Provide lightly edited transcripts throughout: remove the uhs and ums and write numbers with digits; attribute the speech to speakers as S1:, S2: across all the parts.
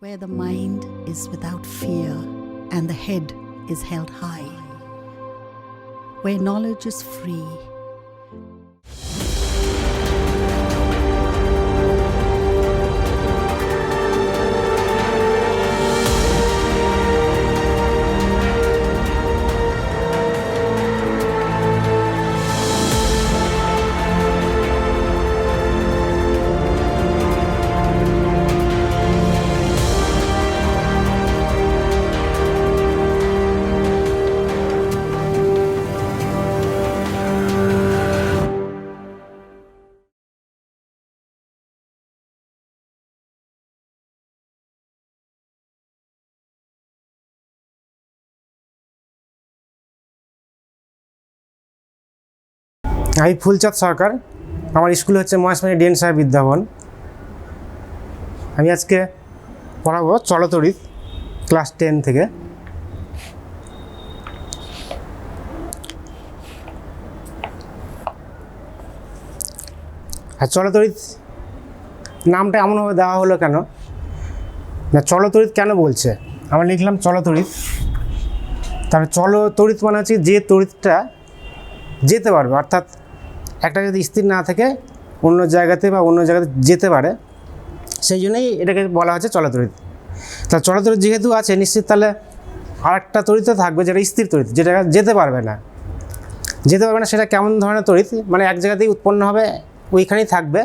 S1: where the mind is without fear and the head is held high, where knowledge is free.
S2: আমি ফুলচাঁদ সরকার। আমার school হচ্ছে Maheshkhali DNA সাহেব বিদ্যাভবন। আমি আজকে পড়াবো চলতরিৎ ক্লাস 10 থেকে। আর চলতরিৎ নামটা এমনভাবে দেওয়া হলো কেন, না চলতরিৎ কেন বলছে, আমরা লিখলাম চলতরিৎ। তাহলে চলতরিৎ মানে হচ্ছে যে তড়িৎটা যেতে পারবে, অর্থাৎ একটা যদি স্থির না থেকে অন্য জায়গাতে বা অন্য জায়গাতে যেতে পারে, সেই জন্যই এটাকে বলা হচ্ছে চলতরিৎ। তা চলতরিৎ যেহেতু আছে, নিশ্চিত তাহলে আরেকটা তড়িৎ থাকবে যেটা স্থির তড়িৎ, যেটা যেতে পারবে না। সেটা কেমন ধরনের তড়িৎ, মানে এক জায়গাতেই উৎপন্ন হবে, ওইখানেই থাকবে।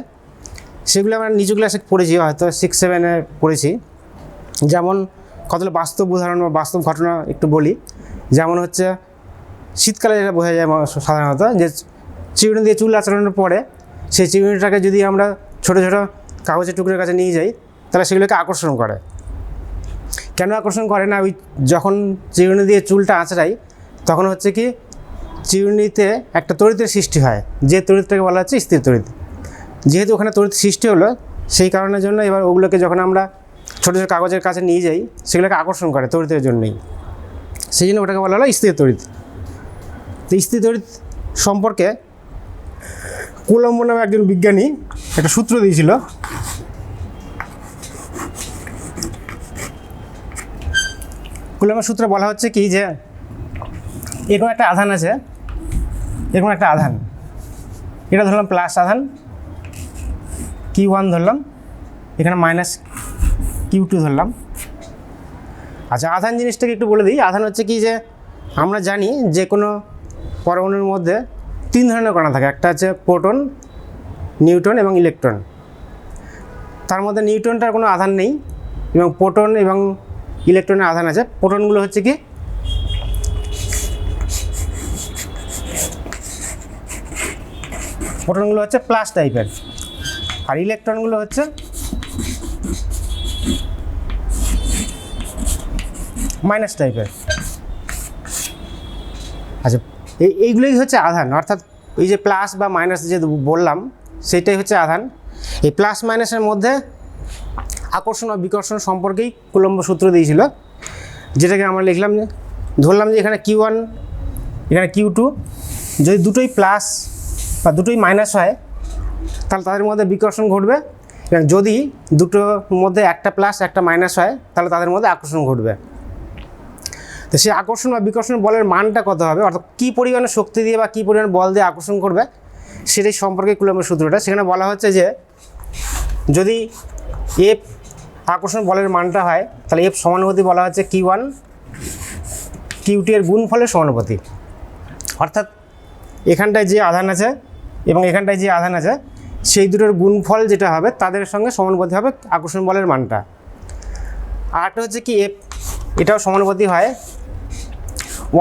S2: সেগুলো আমরা নিচু ক্লাসে পড়েছি, হয়তো 6-7-এ পড়েছি। যেমন কতগুলো বাস্তব উদাহরণ বা বাস্তব ঘটনা একটু বলি। যেমন হচ্ছে শীতকালে যেটা বোঝা যায় সাধারণত, যে চিরুনি দিয়ে চুল আঁচড়ানোর পরে সেই চিরুনিটাকে যদি আমরা ছোটো ছোটো কাগজের টুকরোর কাছে নিয়ে যাই, তাহলে সেগুলোকে আকর্ষণ করে। কেন আকর্ষণ করে না, ওই যখন চিরুনি দিয়ে চুলটা আঁচড়াই, তখন হচ্ছে কি চিরুনিতে একটা তড়িতের সৃষ্টি হয়, যে তড়িৎটাকে বলা হচ্ছে স্থির তড়িৎ। যেহেতু ওখানে তড়িৎ সৃষ্টি হলো, সেই কারণের জন্য এবার ওগুলোকে যখন আমরা ছোটো ছোটো কাগজের কাছে নিয়ে যাই, সেগুলোকে আকর্ষণ করে তড়িতের জন্যই। সেই জন্য ওটাকে বলা হলো স্থির তড়িৎ। তো স্থির তড়িৎ সম্পর্কে কুলম্ব নামে একজন বিজ্ঞানী একটা সূত্র দিয়েছিল। কুলম্বের সূত্রে বলা হচ্ছে কি, যে এরকম একটা আধান আছে, এরকম একটা আধান, এটা ধরলাম প্লাস আধান Q1 ধরলাম, এখানে -Q2 ধরলাম। আচ্ছা, আধান জিনিসটাকে একটু বলে দিই। আধান হচ্ছে কি, যে আমরা জানি যে কোনো পরমাণুর মধ্যে 3 ধরনের কণা থাকে। একটা হচ্ছে প্রোটন, নিউট্রন এবং ইলেকট্রন। তার মধ্যে নিউট্রনটার কোনো আধান নেই, এবং প্রোটন এবং ইলেকট্রনের আধান আছে। প্রোটনগুলো হচ্ছে কি প্রোটনগুলো হচ্ছে প্লাস টাইপের, আর ইলেকট্রনগুলো হচ্ছে মাইনাস টাইপের। আচ্ছা, এইগুলোই হচ্ছে আধান, অর্থাৎ এই যে প্লাস বা মাইনাস যে বললাম, সেটাই হচ্ছে আধান। এই প্লাস মাইনাসের মধ্যে আকর্ষণ ও বিকর্ষণ সম্পর্কেই কুলম্ব সূত্র দিয়েছিল, যেটাকে আমরা লিখলাম, যে ধরলাম যে এখানে Q1 এখানে Q2, যদি দুটোই প্লাস বা দুটোই মাইনাস হয়, তাহলে তাদের মধ্যে বিকর্ষণ ঘটবে। এবং যদি দুটোর মধ্যে একটা প্লাস একটা মাইনাস হয়, তাহলে তাদের মধ্যে আকর্ষণ ঘটবে। তো সেই আকর্ষণ বা বিকর্ষণ বলের মানটা কত হবে, অর্থাৎ কী পরিমাণে শক্তি দিয়ে বা কী পরিমাণ বল দিয়ে আকর্ষণ করবে, সেটাই সম্পর্কে কুলম্বের সূত্রটা। সেখানে বলা হচ্ছে যে যদি F আকর্ষণ বলের মানটা হয়, তাহলে F সমানুপাতি বলা হচ্ছে Q1 Q2 এর গুণফলের সমানুপাতি। অর্থাৎ এখানটায় যে আধান আছে এবং এখানটায় যে আধান আছে, সেই দুটোর গুণফল যেটা হবে, তাদের সঙ্গে সমানুপাতি হবে আকর্ষণ বলের মানটা। আরটা হচ্ছে কি F, এটাও সমানুপাতি হয়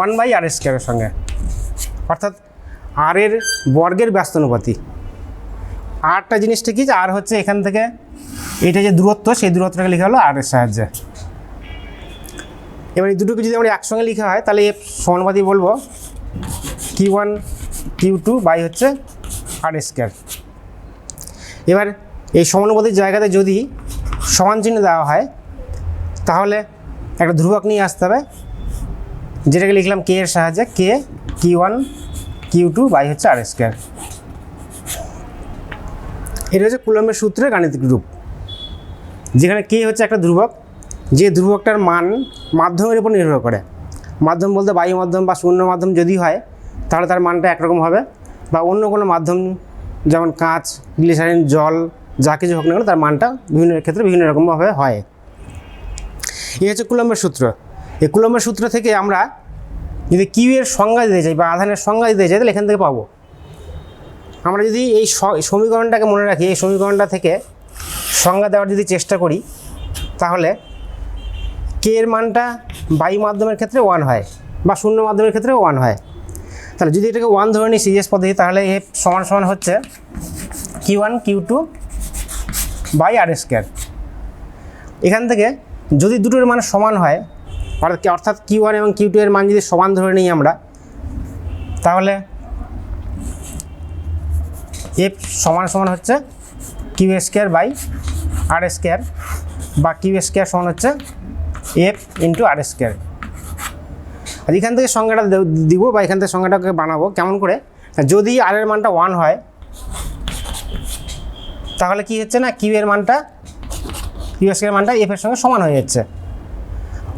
S2: 1/r² এর সঙ্গে, অর্থাৎ r এর বর্গের ব্যস্তানুপাতি। আরটা জিনিসটা কি, যে আর হচ্ছে এখান থেকে এটা যে দূরত্ব, সেই দূরত্বটাকে লেখা হলো r এর সাহায্যে। এবার এই দুটোকে যদি আমরা একসঙ্গে লেখা হয়, তাহলে F সমানুপাতি বলবো Q1 Q2 বাই হচ্ছে r²। এবার এই সমানুপাতির জায়গাতে যদি সমান চিহ্ন দেওয়া হয়, তাহলে একটা ধ্রুবক নিয়ে আসতে হবে, যেটাকে লিখলাম K এর সাহায্যে, K Q1 Q2 বাই হচ্ছে r²। এটা হচ্ছে কুলম্বের সূত্রের গাণিতিক রূপ, যেখানে কে হচ্ছে একটা ধ্রুবক যে ধ্রুবকটার মান মাধ্যমের উপর নির্ভর করে। মাধ্যম বলতে বায়ু মাধ্যম বা শূন্য মাধ্যম যদি হয় তাহলে তার মানটা একরকম হবে, বা অন্য কোনো মাধ্যম যেমন কাঁচ, গ্লিসারিন, জল, যা কিছু হোক না কেন তার মানটা বিভিন্ন ক্ষেত্রে বিভিন্ন রকমভাবে হয়। এই হচ্ছে কুলম্বের সূত্র। এই কুলম্বের সূত্র থেকে আমরা যদি কিউ এর সংজ্ঞা দিতে চাই বা আধানের সংজ্ঞা দিতে চাই তাহলে এখান থেকে পাবো। আমরা যদি এই সমীকরণটাকে মনে রাখি, এই সমীকরণটা থেকে সংজ্ঞা দেওয়ার যদি চেষ্টা করি তাহলে কে এর মানটা বায়ু মাধ্যমের ক্ষেত্রে 1 হয় বা শূন্য মাধ্যমের ক্ষেত্রে 1 হয়। তাহলে যদি এটাকে 1 ধরে নিই সিজিএস পদ্ধতি, তাহলে এফ সমান সমান হচ্ছে Q1 Q2 by r square. এখান থেকে যদি দুটোর মান সমান হয়, অর্থাৎ Q1 এবং Q2 এর মান যদি সমান ধরে নিই আমরা, তাহলে এফ সমান সমান হচ্ছে q square by r square, বা কিউ স্কোয়ার সমান হচ্ছে এফ ইন্টু আর স্কোয়ার। আর এখান থেকে সংজ্ঞাটা দিব বা এখান থেকে সংজ্ঞাটাকে বানাবো কেমন করে, যদি আর এর মানটা 1 হয় তাহলে কি হচ্ছে না, কিউ এর মানটা কিউ স্কোয়ার মানটা এফ এর সঙ্গে সমান হয়ে যাচ্ছে।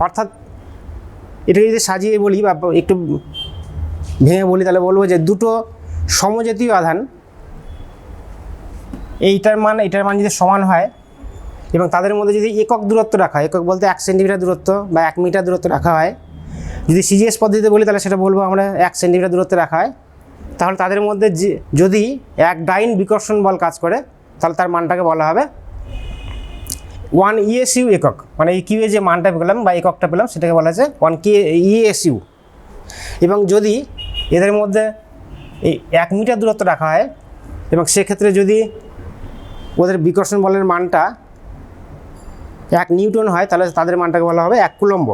S2: অর্থাৎ এটা যদি সাজিয়ে বলি বা একটু ভেঙে বলি তাহলে বলবো যে দুটো সমজাতীয় আধান এইটার মান যদি সমান হয় এবং তাদের মধ্যে যদি একক দূরত্ব রাখা হয়, একক বলতে 1 সেন্টিমিটার দূরত্ব বা 1 মিটার দূরত্ব রাখা হয়, যদি সিজিএস পদ্ধতিতে বলি তাহলে সেটা বলবো আমরা 1 সেন্টিমিটার দূরত্বে রাখা হয়, তাহলে তাদের মধ্যে যদি এক ডাইন বিকর্ষণ বল কাজ করে তাহলে তার মানটাকে বলা হবে 1 ESU একক। মানে এই কিউ এ যে মানটা পেলাম বা এককটা পেলাম সেটাকে বলা হচ্ছে 1 ESU। এবং যদি এদের মধ্যে এই 1 মিটার দূরত্ব রাখা হয় এবং সেক্ষেত্রে যদি ওদের বিকর্ষণ বলের মানটা 1 নিউটন হয় তাহলে তাদের মানটাকে বলা হবে 1 কুলম্ব।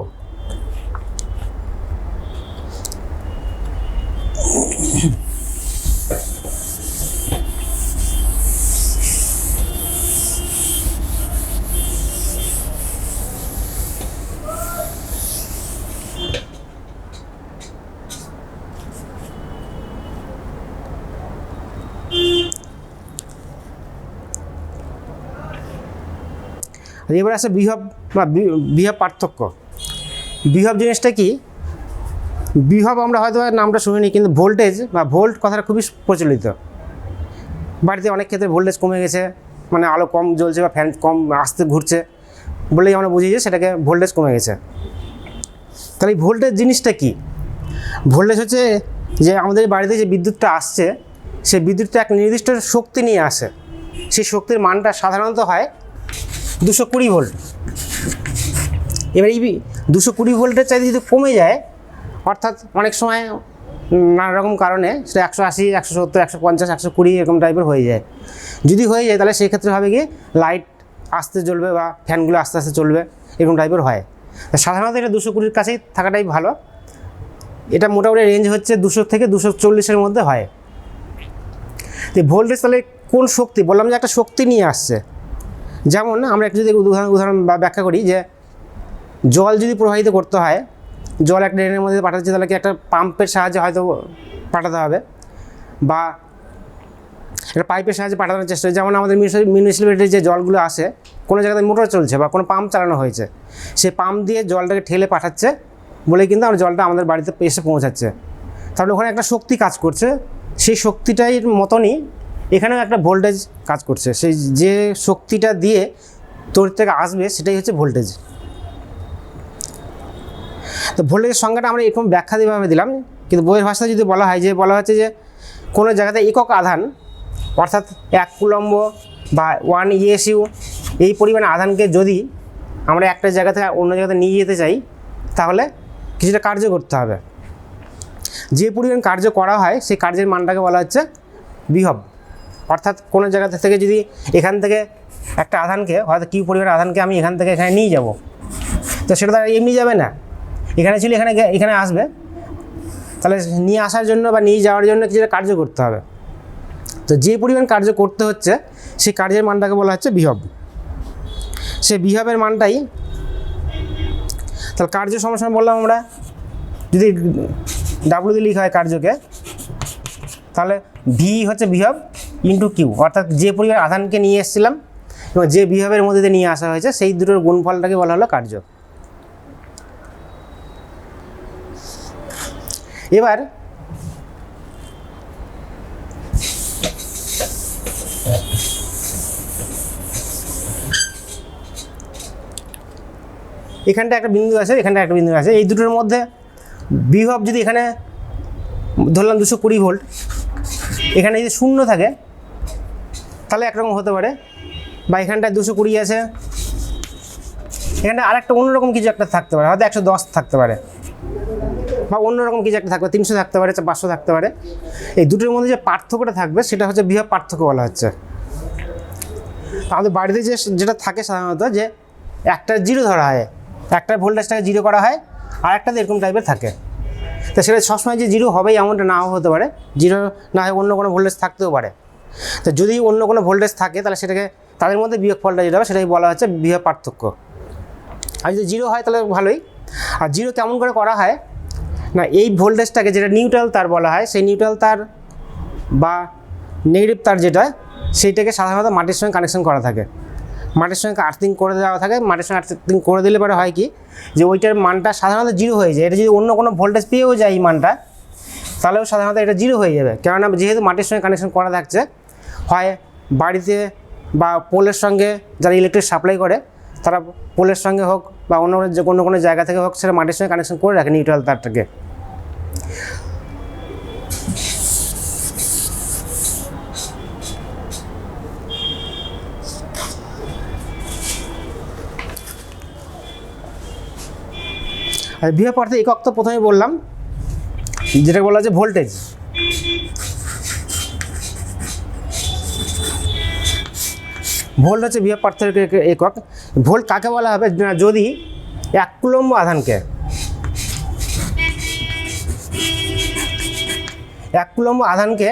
S2: এবার আসে বিভব বা বিভব পার্থক্য। বিভব জিনিসটা কি? বিভব আমরা হয়তো নামটা শুনিনি, কিন্তু ভোল্টেজ বা ভোল্ট কথাটা খুবই প্রচলিত। বাড়িতে অনেক ক্ষেত্রে ভোল্টেজ কমে গেছে, মানে আলো কম জ্বলছে বা ফ্যান কম আস্তে ঘুরছে বলেই আমরা বুঝি যে সেটাকে ভোল্টেজ কমে গেছে। তাহলে এই ভোল্টেজ জিনিসটা কি? ভোল্টেজ হচ্ছে যে আমাদের বাড়িতে যে বিদ্যুৎটা আসছে সেই বিদ্যুৎটা এক নির্দিষ্ট শক্তি নিয়ে আসে, সেই শক্তির মানটা সাধারণত হয় 220 ভোল্ট। এবার এই 220 ভোল্টের চাইতে যদি কমে যায়, অর্থাৎ অনেক সময় নানা রকম কারণে সেটা 180, 170, 150, 120 এরকম টাইপের হয়ে যায়। যদি হয়ে যায় তাহলে সেই ক্ষেত্রে হবে কি লাইট আস্তে জ্বলবে বা ফ্যানগুলো আস্তে আস্তে চলবে, এরকম টাইপের হয়। সাধারণত এটা 220 কাছেই থাকাটাই ভালো। এটা মোটামুটি রেঞ্জ হচ্ছে 200 থেকে 240-এর মধ্যে হয়। তো ভোল্টেজ তাহলে কোন শক্তি? বললাম যে একটা শক্তি নিয়ে আসছে। যেমন আমরা একটু যদি উদাহরণ বা ব্যাখ্যা করি, যে জল যদি প্রবাহিত করতে হয়, জল একটা ড্রেনের মধ্যে পাঠাচ্ছে তাহলে কি একটা পাম্পের সাহায্যে হয়তো পাঠাতে হবে, বা একটা পাইপের সাহায্যে পাঠানোর চেষ্টা হয়। যেমন আমাদের মিউনিসিপ্যালিটির যে জলগুলো আসে, কোনো জায়গাতে মোটর চলছে বা কোনো পাম্প চালানো হয়েছে, সেই পাম্প দিয়ে জলটাকে ঠেলে পাঠাচ্ছে বলেই কিন্তু আমরা জলটা আমাদের বাড়িতে এসে পৌঁছাচ্ছে। তাহলে ওখানে একটা শক্তি কাজ করছে, সেই শক্তিটার মতনই এখানেও একটা ভোল্টেজ কাজ করছে। সেই যে শক্তিটা দিয়ে তড়িৎ থেকে আসবে সেটাই হচ্ছে ভোল্টেজ। তো ভোল্টেজের সংজ্ঞাটা আমরা এরকম ব্যাখ্যা দিয়েভাবে দিলাম, কিন্তু বইয়ের ভাষায় যদি বলা হয়, যে বলা হচ্ছে যে কোনো জায়গাতে একক আধান, অর্থাৎ 1 কুলম্ব বা 1 ESU এই পরিমাণে আধানকে যদি আমরা একটা জায়গা থেকে অন্য জায়গাতে নিয়ে যেতে চাই তাহলে কিছুটা কার্য করতে হবে। যে পরিমাণ কার্য করা হয় সেই কার্যের মানটাকে বলা হচ্ছে বিভব। অর্থাৎ কোনো জায়গা থেকে যদি এখান থেকে একটা আধানকে, হয়তো কিউ পরিমাণ আধানকে আমি এখান থেকে এখানে নিয়ে যাব, তো সেটা তো এমনি যাবে না, এখানে ছিল এখানে আসবে, তাহলে নিয়ে আসার জন্য বা নিয়ে যাওয়ার জন্য কিছুটা কার্য করতে হবে। তো যে পরিমাণ কার্য করতে হচ্ছে সেই কার্যের মানটাকে বলা হচ্ছে বিভব। সে বিভবের মানটাই তাহলে কার্য সমান বললাম আমরা, যদি ডাব্লু দিয়ে লিখা হয় কার্যকে, তাহলে ভি হচ্ছে বিভব ইন্টু কিউ, অর্থাৎ যে পরিমাণ আধানকে নিয়ে এসেছিলাম এবং যে বিভবের মধ্যে দিয়ে নিয়ে আসা হয়েছে সেই দুটোর গুণফলটাকে বলা হলো কার্য। এবার এখানটা একটা বিন্দু আছে, এখানটা একটা বিন্দু আছে, এই দুটোর মধ্যে বিভব যদি এখানে ধরলাম 220 ভোল্ট, এখানে যদি শূন্য থাকে তাহলে একরকম হতে পারে, বা এখানটায় 220 আছে, এখানটা আরেকটা অন্যরকম কিছু একটা থাকতে পারে, হয়তো 110 থাকতে পারে, বা অন্যরকম কিছু একটা থাকবে, 300 থাকতে পারে, 500 থাকতে পারে। এই দুটোর মধ্যে যে পার্থক্যটা থাকবে সেটা হচ্ছে বিভব পার্থক্য বলা হচ্ছে। আমাদের বাড়িতে যেটা থাকে সাধারণত, যে একটা জিরো ধরা হয়, একটা ভোল্টেজটাকে জিরো করা হয়, আর একটাতে এরকম টাইপের থাকে। তো সেটা সবসময় যে জিরো হবেই এমনটা নাও হতে পারে, জিরো না হয় অন্য কোনো ভোল্টেজ থাকতেও পারে। তো যদি অন্য কোনো ভোল্টেজ থাকে তাহলে সেটাকে তাদের মধ্যে বিয়োগফলটা যেটা হবে সেটাকে বলা হচ্ছে বিভব পার্থক্য। আর যদি জিরো হয় তাহলে ভালোই। আর জিরো কেমন করে করা হয় না, এই ভোল্টেজটাকে যেটা নিউট্রাল তার বলা হয়, সেই নিউট্রাল তার বা নেগেটিভ তার যেটা, সেইটাকে সাধারণত মাটির সঙ্গে কানেকশন করা থাকে, মাটির সঙ্গে আর্থিং করে দেওয়া থাকে। মাটির সঙ্গে আর্থিং করে দিলে পরে হয় কি, যে ওইটার মানটা সাধারণত জিরো হয়ে যায়। এটা যদি অন্য কোনো ভোল্টেজ পেয়েও যায় এই মানটা, তাহলেও সাধারণত এটা জিরো হয়ে যাবে, কেননা যেহেতু মাটির সঙ্গে কানেকশন করা থাকছে। হয় বাড়িতে বা পোলের সঙ্গে যারা ইলেকট্রিক সাপ্লাই করে তারা পোলের সঙ্গে হোক বা অন্য কোনো জায়গা থেকে হোক, সেটা মাটির সঙ্গে কানেকশন করে রাখে নিউট্রাল তারটাকে। আর বিভব পার্থক্য একক তো প্রথমে বললাম, যেটা বলা হচ্ছে ভোল্টেজ। ভোল্ট হচ্ছে বিভব পার্থক্যের একক। ভোল্ট কাকে বলা হবে না, যদি 1 কুলম্ব আধানকে 1 কুলম্ব আধানকে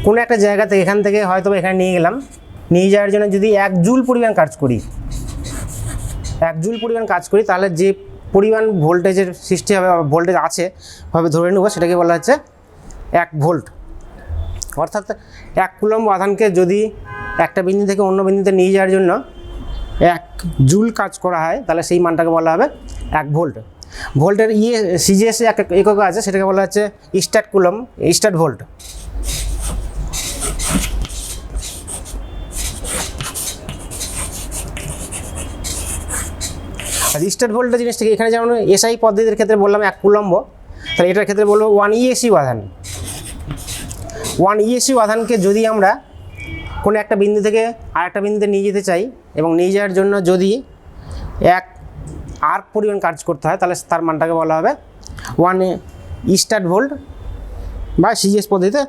S2: কোনো একটা জায়গা থেকে, এখান থেকে হয়তো এখানে নিয়ে গেলাম, নিয়ে যাওয়ার জন্য যদি 1 জুল পরিমাণ কাজ করি, 1 জুল পরিমাণ কাজ করি, তাহলে যে পরিমাণ ভোল্টেজের সৃষ্টি হবে, ভোল্টেজ আছে ভাবে ধরে নেব, সেটাকে বলা হচ্ছে 1 ভোল্ট। অর্থাৎ 1 কুলম্ব আধানকে যদি একটা বিন্দু থেকে অন্য বিন্দুতে নিয়ে যাওয়ার জন্য 1 জুল কাজ করা হয়, তাহলে সেই মানটাকে বলা হবে 1 ভোল্ট। ভোল্টের সিজিএসে একটা একক আছে, সেটাকে বলা হচ্ছে স্ট্যাট কুলম্ব, স্ট্যাট ভোল্ট। আর স্ট্যাট ভোল্টের জিনিসটাকে এখানে যেমন এসআই পদ্ধতির ক্ষেত্রে বললাম 1 কুলম্ব, তাহলে এটার ক্ষেত্রে বলবো 1 ইএসইউ আধান। 1 ইএসইউ আধানকে যদি আমরা কোনো একটা বিন্দু থেকে আর একটা বিন্দুতে নিয়ে যেতে চাই, এবং নিয়ে যাওয়ার জন্য যদি 1 আর্ক পরিমাণ কাজ করতে হয়, তাহলে তার মানটাকে বলা হবে 1 স্ট্যাট ভোল্ট, বা সিজিএস পদ্ধতিতে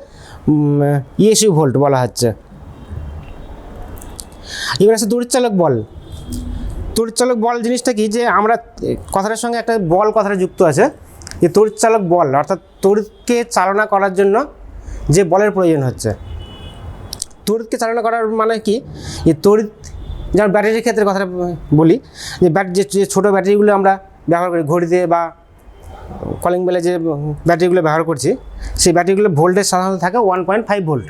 S2: ইএসইউ ভোল্ট বলা হচ্ছে। এবার আছে তড়িৎচালক বল। তড়িৎচালক বল জিনিসটা কি, যে আমরা কথাটার সঙ্গে একটা বল কথাটা যুক্ত আছে, যে তড়িৎচালক বল অর্থাৎ তড়িৎকে চালনা করার জন্য যে বলের প্রয়োজন হচ্ছে। তড়িৎকে চালনা করার মানে কি, যে তড়িৎ, যেমন ব্যাটারির ক্ষেত্রে কথাটা বলি, যে ছোটো ব্যাটারিগুলো আমরা ব্যবহার করি ঘড়িতে বা কলিং বেলে, যে ব্যাটারিগুলো ব্যবহার করছি, সেই ব্যাটারিগুলো ভোল্টেজ সাধারণত থাকে 1.5 ভোল্ট।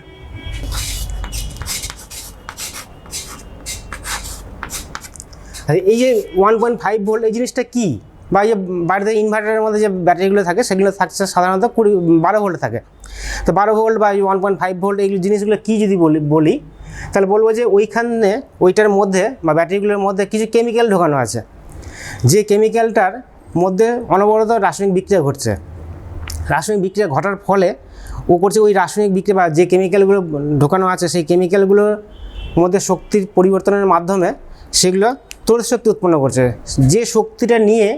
S2: এই যে 1.5 ভোল্ট এই জিনিসটা কি, বা এই যে বাড়িতে ইনভার্টারের মধ্যে যে ব্যাটারিগুলো থাকে সেগুলো থাকছে সাধারণত 12 ভোল্ট থাকে। তো 12 ভোল্ট বা 1.5 ভোল্ট এই জিনিসগুলো কী যদি বলি তাহলে বলবো যে ওইখানে ওইটার মধ্যে বা ব্যাটারিগুলোর মধ্যে কিছু কেমিক্যাল ঢোকানো আছে, যে কেমিক্যালটার মধ্যে অনবরত রাসায়নিক বিক্রিয়া ঘটছে। রাসায়নিক বিক্রিয়া ঘটার ফলে ও করছে ওই রাসায়নিক বিক্রিয়া বা যে কেমিক্যালগুলো ঢোকানো আছে, সেই কেমিক্যালগুলোর মধ্যে শক্তির পরিবর্তনের মাধ্যমে সেগুলো তড়িৎ শক্তি উৎপন্ন করছে। যে শক্তিটা নিয়ে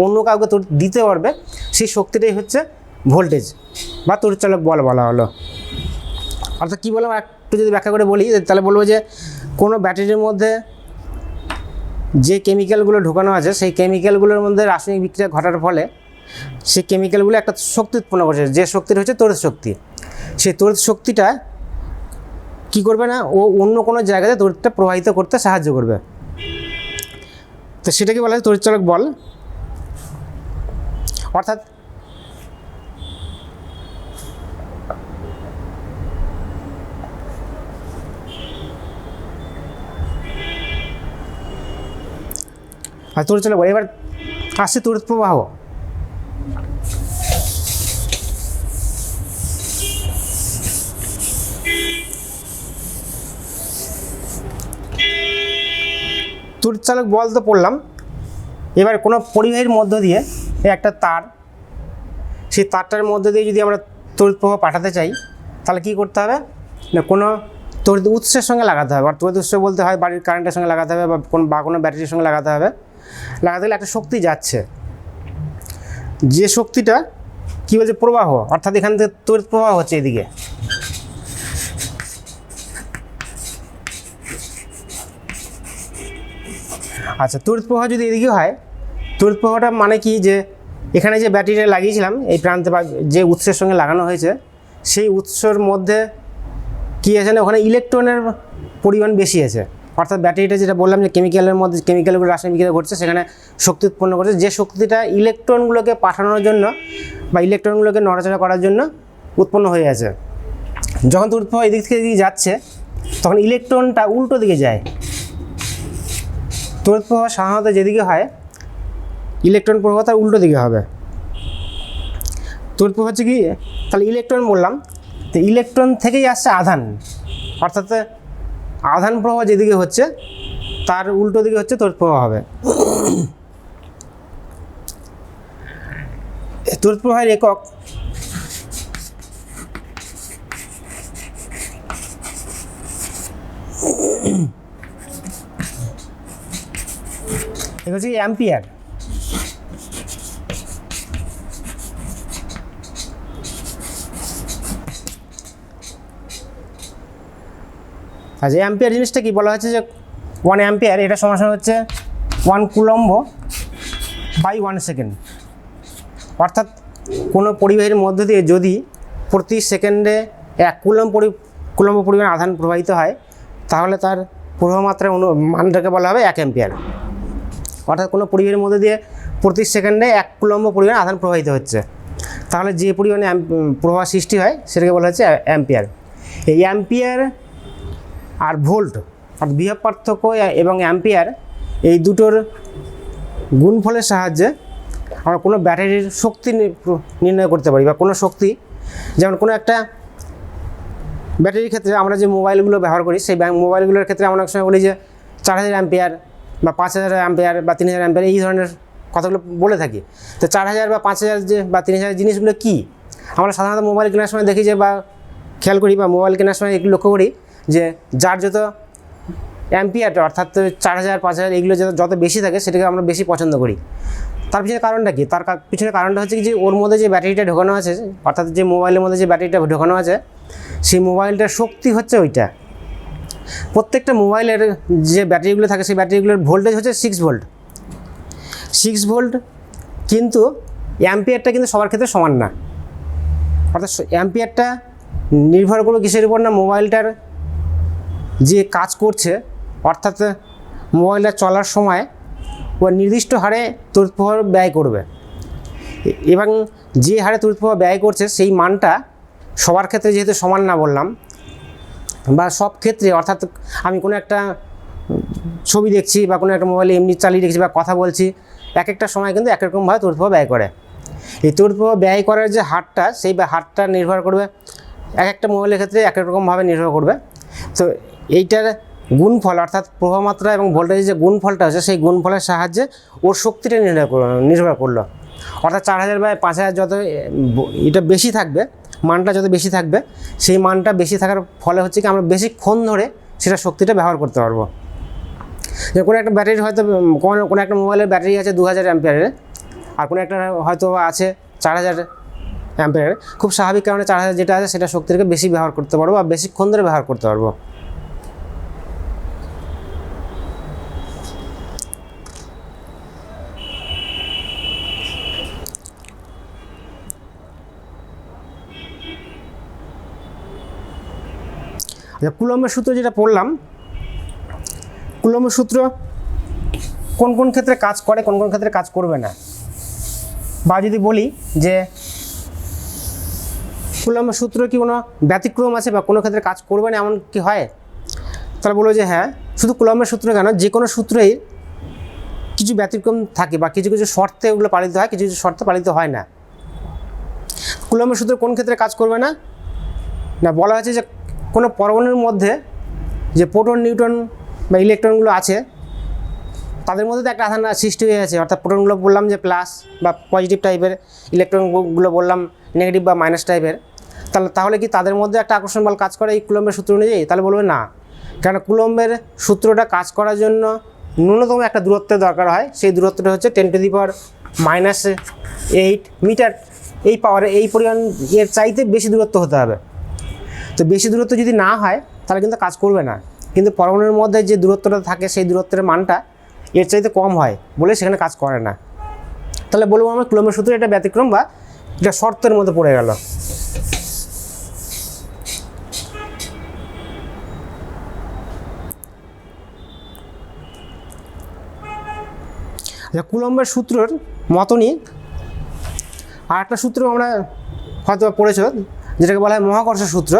S2: অন্য কাউকে দিতে পারবে, সেই শক্তিটাই হচ্ছে ভোল্টেজ বা তড়িৎচালক বল বলা হলো। অর্থাৎ কী বললাম একটু যদি ব্যাখ্যা করে বলি, তাহলে বলবো যে কোনো ব্যাটারির মধ্যে যে কেমিক্যালগুলো ঢোকানো আছে, সেই কেমিক্যালগুলোর মধ্যে রাসায়নিক বিক্রিয়া ঘটার ফলে সেই কেমিক্যালগুলো একটা শক্তি উৎপন্ন করছে, যে শক্তিটা হচ্ছে তড়িৎ শক্তি। সেই তড়িৎ শক্তিটা কী করবে না, ও অন্য কোনো জায়গাতে তড়িৎটা প্রবাহিত করতে সাহায্য করবে। তো সেটাকে বলা হয় তড়িৎচালক বল। অর্থাৎ আর তড়িৎ চালক বল। এবার আসছে তড়িৎ প্রবাহ। তড়িৎ চালক বল তো পড়লাম। এবার কোনো পরিবাহীর মধ্য দিয়ে একটা তার, সেই তারটার মধ্যে দিয়ে যদি আমরা তড়িৎ প্রবাহ পাঠাতে চাই তাহলে কী করতে হবে না, কোনো তড়িৎ উৎসের সঙ্গে লাগাতে হবে। আর তড়িৎ উৎস বলতে হয় বাড়ির কারেন্টের সঙ্গে লাগাতে হবে বা কোনো ব্যাটারির সঙ্গে লাগাতে হবে। লাগাতে গেলে একটা শক্তি যাচ্ছে, যে শক্তিটা কী বলছে প্রবাহ, অর্থাৎ এখান থেকে তড়িৎ প্রবাহ হচ্ছে এদিকে। আচ্ছা, তড়িৎ প্রবাহ যদি এদিকে হয়, তড়িৎ প্রবাহটা মানে কি, যে এখানে যে ব্যাটারিটা লাগিয়েছিলাম এই প্রান্তে বা যে উৎসের সঙ্গে লাগানো হয়েছে, সেই উৎসর মধ্যে কী আছে না, ওখানে ইলেকট্রনের পরিমাণ বেশি আছে। অর্থাৎ ব্যাটারিটা যেটা বললাম যে কেমিক্যালের মধ্যে কেমিক্যালগুলো রাসায়নিক বিক্রিয়া ঘটছে, সেখানে শক্তি উৎপন্ন করছে, যে শক্তিটা ইলেকট্রনগুলোকে পাঠানোর জন্য বা ইলেকট্রনগুলোকে নড়াচড়া করার জন্য উৎপন্ন হয়ে আছে। যখন তড়িৎ প্রবাহ এদিক থেকে এদিকে যাচ্ছে তখন ইলেকট্রনটা উল্টো দিকে যায়। তড়িৎ প্রবাহ সাধারণত যেদিকে হয় ইলেকট্রন প্রবাহ তার উল্টো দিকে হবে। তড়িৎ প্রবাহ হচ্ছে কি, তাহলে ইলেকট্রন বললাম, তো ইলেকট্রন থেকেই আসছে আধান, অর্থাৎ আধান প্রবাহ যেদিকে হচ্ছে তার উল্টো দিকে হচ্ছে তড়িৎ প্রবাহ হবে। তড়িৎ প্রবাহের একক হচ্ছে অ্যাম্পিয়ার। আচ্ছা, অ্যাম্পিয়ার জিনিসটা কি বলা হচ্ছে যে 1 অ্যাম্পিয়ার এটা সমান হচ্ছে 1 কুলম্ব বাই 1 সেকেন্ড। অর্থাৎ কোনো পরিবাহীর মধ্য দিয়ে যদি প্রতি সেকেন্ডে 1 কুলম্ব পরিমাণ আধান প্রবাহিত হয় তাহলে তার প্রবাহ মাত্রার মানটাকে বলা হবে 1 অ্যাম্পিয়ার। অর্থাৎ কোনো পরিবাহীর মধ্যে দিয়ে প্রতি সেকেন্ডে 1 কুলম্ব পরিমাণ আধান প্রবাহিত হচ্ছে, তাহলে যে পরিমাণে প্রবাহ সৃষ্টি হয় সেটাকে বলা হচ্ছে অ্যাম্পিয়ার। এই অ্যাম্পিয়ার আর ভোল্ট অর্থাৎ বিভব পার্থক্য এবং অ্যাম্পিয়ার এই দুটোর গুণফলের সাহায্যে আমরা কোনো ব্যাটারির শক্তি নির্ণয় করতে পারি, বা কোনো শক্তি, যেমন কোনো একটা ব্যাটারির ক্ষেত্রে আমরা যে মোবাইলগুলো ব্যবহার করি সেই মোবাইলগুলোর ক্ষেত্রে আমরা অনেক সময় বলি যে 4000 অ্যাম্পিয়ার বা 5000 অ্যাম্পিয়ার বা 3000 অ্যাম্পিয়ার এই ধরনের কথাগুলো বলে থাকি। তো 4000 বা 5000 যে বা 3000 জিনিসগুলো কী, আমরা সাধারণত মোবাইল কেনার সময় দেখি যে বা খেয়াল করি বা মোবাইল কেনার সময় এগুলো লক্ষ্য করি যে যার যত অ্যাম্পিয়ারটা অর্থাৎ 4000 5000 এগুলো যত বেশি থাকে সেটাকে আমরা বেশি পছন্দ করি। তার পিছনে কারণটা কি? তার পিছনে কারণটা হচ্ছে কি যে ওর মধ্যে যে ব্যাটারিটা ঢোকানো আছে, অর্থাৎ যে মোবাইলের মধ্যে যে ব্যাটারিটা ঢোকানো আছে সেই মোবাইলটার শক্তি হচ্ছে ওইটা। প্রত্যেকটা মোবাইলের যে ব্যাটারিগুলো থাকে সেই ব্যাটারিগুলোর ভোল্টেজ হচ্ছে 6 ভোল্ট। 6 ভোল্ট, কিন্তু অ্যাম্পিয়ারটা কিন্তু সবার ক্ষেত্রে সমান না। অর্থাৎ অ্যাম্পিয়ারটা নির্ভর করবে কিসের উপর না, মোবাইলটার যে কাজ করছে, অর্থাৎ মোবাইলটা চলার সময় ও নির্দিষ্ট হারে তড়িৎ প্রবাহ ব্যয় করবে, এবং যে হারে তড়িৎ প্রবাহ ব্যয় করছে সেই মানটা সবার ক্ষেত্রে যেহেতু সমান না বললাম, বা সব ক্ষেত্রে, অর্থাৎ আমি কোনো একটা ছবি দেখছি বা কোনো একটা মোবাইলে এমনি চালিয়ে দেখছি বা কথা বলছি, এক একটা সময় কিন্তু এক রকমভাবে তড়িৎ প্রবাহ ব্যয় করে। এই তড়িৎ প্রবাহ ব্যয় করার যে হারটা, সেই হারটা নির্ভর করবে এক একটা মোবাইলের ক্ষেত্রে এক রকমভাবে নির্ভর করবে। তো এইটার গুণফল, অর্থাৎ প্রবাহ মাত্রা এবং ভোল্টেজের যে গুণফলটা আছে সেই গুণফলের সাহায্যে ওর শক্তিটা নির্ভর করলো। অর্থাৎ 4000 বা 5000 যত এটা বেশি থাকবে, মানটা যত বেশি থাকবে, সেই মানটা বেশি থাকার ফলে হচ্ছে কি আমরা বেশিক্ষণ ধরে সেটা শক্তিটা ব্যবহার করতে পারবো। যে কোনো একটা ব্যাটারি হয়তো কোনো একটা মোবাইলের ব্যাটারি আছে 2000 অ্যাম্পিয়ারের, আর কোনো একটা হয়তো আছে 4000 অ্যাম্পিয়ারের। খুব স্বাভাবিক কারণে 4000 যেটা আছে সেটা শক্তিটাকে বেশি ব্যবহার করতে পারবো বা বেশিক্ষণ ধরে ব্যবহার করতে পারবো। কুলম্বের সূত্র যেটা পড়লাম, কুলম্বের সূত্র কোন কোন ক্ষেত্রে কাজ করে, কোন কোন ক্ষেত্রে কাজ করবে না, বা যদি বলি যে কুলম্বের সূত্র কি কোনো ব্যতিক্রম আছে বা কোনো ক্ষেত্রে কাজ করবে না এমন কি হয়, তাহলে বলবো যে হ্যাঁ, শুধু কুলম্বের সূত্র কেন, যে কোনো সূত্রেই কিছু ব্যতিক্রম থাকে বা কিছু কিছু শর্তে ওগুলো পালিত হয়, কিছু কিছু শর্তে পালিত হয় না। কুলম্বের সূত্র কোন ক্ষেত্রে কাজ করবে না? না, বলা হয়েছে যে কোনো পরমাণুর মধ্যে যে প্রোটন, নিউট্রন বা ইলেকট্রনগুলো আছে তাদের মধ্যে তো একটা আধান সৃষ্টি হয়ে আছে, অর্থাৎ প্রোটনগুলো বললাম যে প্লাস বা পজিটিভ টাইপের, ইলেকট্রনগুলো বললাম নেগেটিভ বা মাইনাস টাইপের। তাহলে কি তাদের মধ্যে একটা আকর্ষণ বল কাজ করে এই কুলম্বের সূত্র অনুযায়ী? তাহলে বলবে না, কারণ কুলম্বের সূত্রটা কাজ করার জন্য ন্যূনতম একটা দূরত্বের দরকার হয়। সেই দূরত্বটা হচ্ছে 10⁻⁻8 মিটার। এই পাওয়ারে এই পরিমাণ এর চাইতে বেশি দূরত্ব হতে হবে। তো বেশি দূরত্ব যদি না হয় তাহলে কিন্তু কাজ করবে না। কিন্তু পরমাণুর মধ্যে যে দূরত্বটা থাকে সেই দূরত্বের মানটা এর চাইতে কম হয় বলে সেখানে কাজ করে না। তাহলে বলবো আমরা কুলম্বের সূত্র এটা ব্যতিক্রম বা এটা শর্তের মধ্যে পড়ে গেল। আচ্ছা, কুলম্বের সূত্রের মতনই আর একটা সূত্র আমরা হয়তো পড়েছ, যেটাকে বলা হয় মহাকর্ষ সূত্র।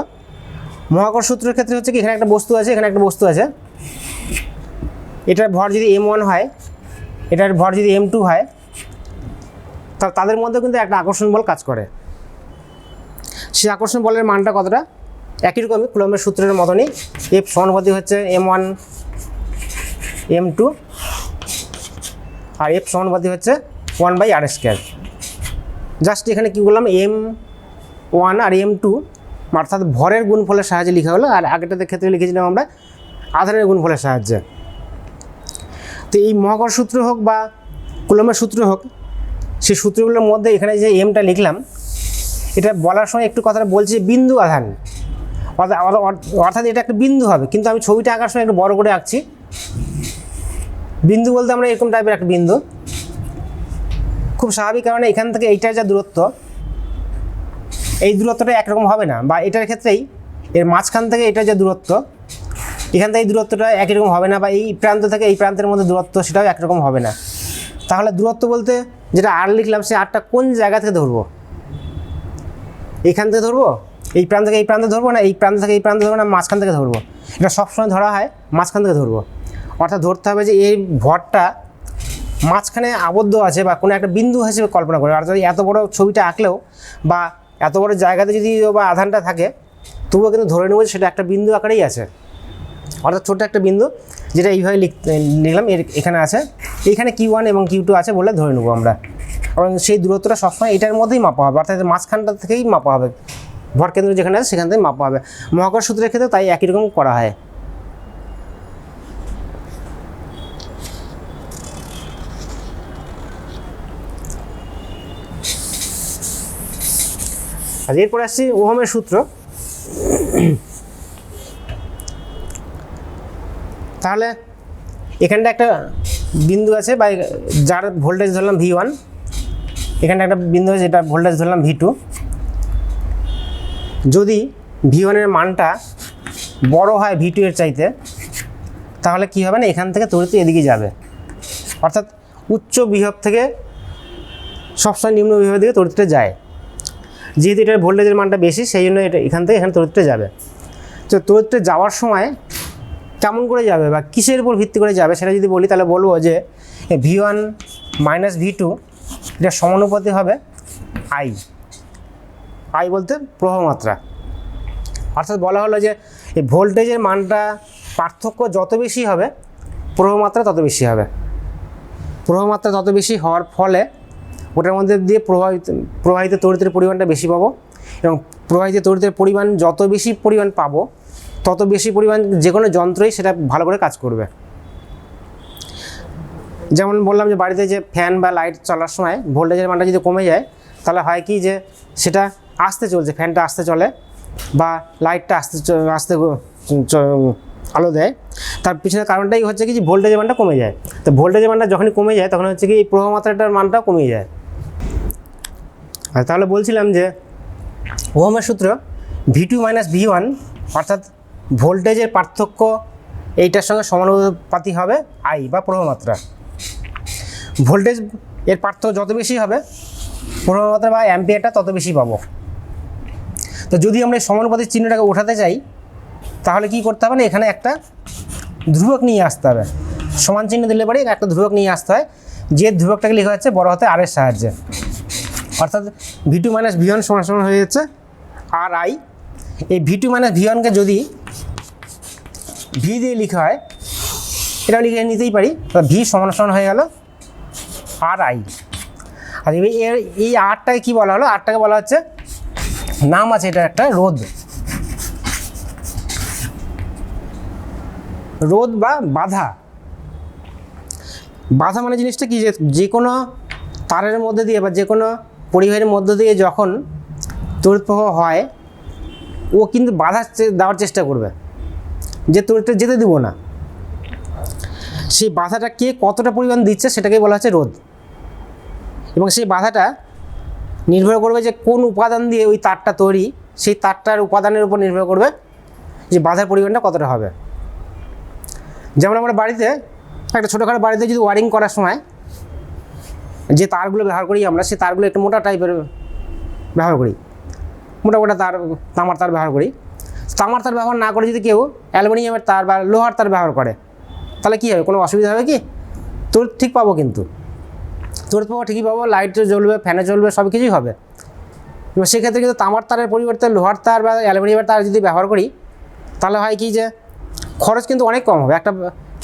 S2: মহাকর্ষ সূত্রের ক্ষেত্রে হচ্ছে কি, এখানে একটা বস্তু আছে, এখানে একটা বস্তু আছে, এটার ভর যদি m1 হয়, এটার ভর যদি m2 হয়, তাদের মধ্যে কিন্তু একটা আকর্ষণ বল কাজ করে। সেই আকর্ষণ বলের মানটা কতটা? একই রকমই কুলম্বের সূত্রের মতনই, F সমানুপাতিক হচ্ছে m1 m2 আর F সমানুপাতিক হচ্ছে 1/r²। জাস্ট এখানে কী বললাম, m1 আর m2 অর্থাৎ ভরের গুণফলের সাহায্যে লেখা হলো, আর আগেটাতে ক্ষেত্রে লিখেছিলাম আমরা আধানের গুণফলের সাহায্যে। তো এই মহাকর্ষ সূত্র হোক বা কুলম্বের সূত্র হোক, সেই সূত্রগুলোর মধ্যে এখানে যে এমটা লিখলাম, এটা বলার সময় একটু কথাটা বলছি বিন্দু আধান, অর্থাৎ এটা একটা বিন্দু হবে, কিন্তু আমি ছবিটা আঁকার সময় একটু বড় করে আঁকছি। বিন্দু বলতে আমরা এরকম টাইপের একটা বিন্দু, খুব স্বাভাবিক, কারণ এখান থেকে এইটার যা দূরত্ব, এই দূরত্বটা একরকম হবে না, বা এটার ক্ষেত্রেই এর মাঝখান থেকে এটার যে দূরত্ব, এখান থেকে এই দূরত্বটা একই রকম হবে না, বা এই প্রান্ত থেকে এই প্রান্তের মধ্যে দূরত্ব সেটাও একরকম হবে না। তাহলে দূরত্ব বলতে যেটা আর লিখলাম, সে আরটা কোন জায়গা থেকে ধরবো? এইখান থেকে ধরবো, এই প্রান্ত থেকে এই প্রান্তে ধরবো, না এই প্রান্ত থেকে এই প্রান্তে ধরবো, না মাঝখান থেকে ধরবো? এটা সবসময় ধরা হয় মাঝখান থেকে ধরবো। অর্থাৎ ধরতে হবে যে এই ভরটা মাঝখানে আবদ্ধ আছে বা কোনো একটা বিন্দু হিসেবে কল্পনা করে। অর্থাৎ এত বড় ছবিটা আঁকলেও বা এত বড় জায়গাতে যদি বা আধানটা থাকে, তবুও কিন্তু ধরে নেবো যে সেটা একটা বিন্দু আকারেই আছে, অর্থাৎ ছোটো একটা বিন্দু, যেটা এইভাবে লিখলাম এখানে আছে, এইখানে Q1 এবং Q2 আছে বলে ধরে নেবো আমরা। এবং সেই দূরত্বটা সবসময় এটার মধ্যেই মাপা হবে, অর্থাৎ মাঝখানটা থেকেই মাপা হবে, ভর কেন্দ্র যেখানে আছে সেখান থেকে মাপা হবে। মহাকর্ষ সূত্রের ক্ষেত্রে তাই একই রকম করা হয়। আর এরপরে আসছি ওহমের সূত্র। তাহলে এখানটা একটা বিন্দু আছে বা যার ভোল্টেজ ধরলাম V1, এখানটা একটা বিন্দু আছে যেটা ভোল্টেজ ধরলাম V2। যদি V1 এর মানটা বড় হয় V2 এর চাইতে, তাহলে কি হবে না, এখান থেকে তড়িৎ এদিকে যাবে, অর্থাৎ উচ্চ বিভব থেকে সবসময় নিম্ন বিভবের দিকে তড়িৎটা যায়। যেহেতু এটার ভোল্টেজের মানটা বেশি, সেই জন্য এটা এখান থেকে এখানে তড়িৎটা যাবে। তো তড়িৎটা যাওয়ার সময় কেমন করে যাবে বা কিসের উপর ভিত্তি করে যাবে সেটা যদি বলি, তাহলে বলবো যে V1 মাইনাস V2 এটা সমানুপাতিক হবে I বলতে প্রবাহমাত্রা। অর্থাৎ বলা হলো যে এই ভোল্টেজের মানটা পার্থক্য যত বেশি হবে, প্রবাহমাত্রা তত বেশি হবে। প্রবাহমাত্রা তত বেশি হওয়ার ফলে ওটার মধ্যে দিয়ে প্রবাহিত তড়িতের পরিমাণটা বেশি পাবো, এবং প্রবাহিত তড়িতের পরিমাণ যত বেশি পরিমাণ পাবো, তত বেশি পরিমাণ যে কোনো যন্ত্রই সেটা ভালো করে কাজ করবে। যেমন বললাম যে বাড়িতে যে ফ্যান বা লাইট চলার সময় ভোল্টেজের মানটা যদি কমে যায়, তাহলে হয় কি যে সেটা আস্তে চলছে, ফ্যানটা আস্তে চলে বা লাইটটা আস্তে আলো দেয়। তার পিছনে কারণটাই হচ্ছে কি যে ভোল্টেজের মানটা কমে যায়। তো ভোল্টেজের মানটা যখনই কমে যায়, তখন হচ্ছে কি এই প্রবাহমাত্রাটার মানটাও কমে যায়। আর তাহলে বলছিলাম যে ওহমের সূত্র V2 মাইনাস V1, অর্থাৎ ভোল্টেজের পার্থক্য এইটার সঙ্গে সমানুপাতিক হবে I বা প্রবাহমাত্রা। ভোল্টেজ এর পার্থক্য যত বেশি হবে, প্রবাহমাত্রা বা অ্যাম্পিয়ারটা তত বেশি পাবো। তো যদি আমরা এই সমানুপাতিক চিহ্নটাকে ওঠাতে চাই, তাহলে কি করতে হবে না, এখানে একটা ধ্রুবক নিয়ে আসতে হবে। সমান চিহ্ন দিলে পরে একটা ধ্রুবক নিয়ে আসতে হয়, যে ধ্রুবকটাকে লেখা হচ্ছে বড় হাতে আর এর সাহায্যে, অর্থাৎ V2 মাইনাস V1 সমান সমান হয়ে যাচ্ছে আর আই। এই V2 মাইনাস V1কে যদি V দিয়ে লেখা হয়, এটাও লিখে নিতেই পারি, V সমান সমান হয়ে গেল আর আই। আর এই আরটাকে কী বলা হলো, আরটাকে বলা হচ্ছে, নাম আছে এটা একটা রোধ, রোধ বা বাধা। বাধা মানে জিনিসটা কি, যে কোনো তারের মধ্যে দিয়ে বা যে কোনো পরিবাহের মধ্য দিয়ে যখন তড়িৎ প্রবাহ হয়, ও কিন্তু বাধা দেওয়ার চেষ্টা করবে, যে তড়িৎটা যেতে দিব না। সেই বাধাটা কে কতটা পরিমাণ দিচ্ছে সেটাকে বলা হচ্ছে রোধ। এবং সেই বাধাটা নির্ভর করবে যে কোন উপাদান দিয়ে ওই তারটা তৈরি, সেই তারটার উপাদানের উপর নির্ভর করবে যে বাধার পরিমাণটা কতটা হবে। যেমন আমরা বাড়িতে একটা ছোটোখাটো বাড়িতে যদি ওয়ারিং করার সময় যে তারগুলো ব্যবহার করি আমরা, সেই তারগুলো একটু মোটা টাইপের ব্যবহার করি, মোটা মোটা তার, তামার তার ব্যবহার করি। তামার তার ব্যবহার না করে যদি কেউ অ্যালুমিনিয়ামের তার বা লোহার তার ব্যবহার করে, তাহলে কী হবে, কোনো অসুবিধা হবে কি? তড়িৎ ঠিক পাবো, কিন্তু তড়িৎ পাবো ঠিকই পাবো, লাইটে জ্বলবে, ফ্যানে জ্বলবে, সব কিছুই হবে। এবার সেক্ষেত্রে কিন্তু তামার তারের পরিবর্তে লোহার তার বা অ্যালুমিনিয়ামের তার যদি ব্যবহার করি, তাহলে হয় কি যে খরচ কিন্তু অনেক কম হবে। একটা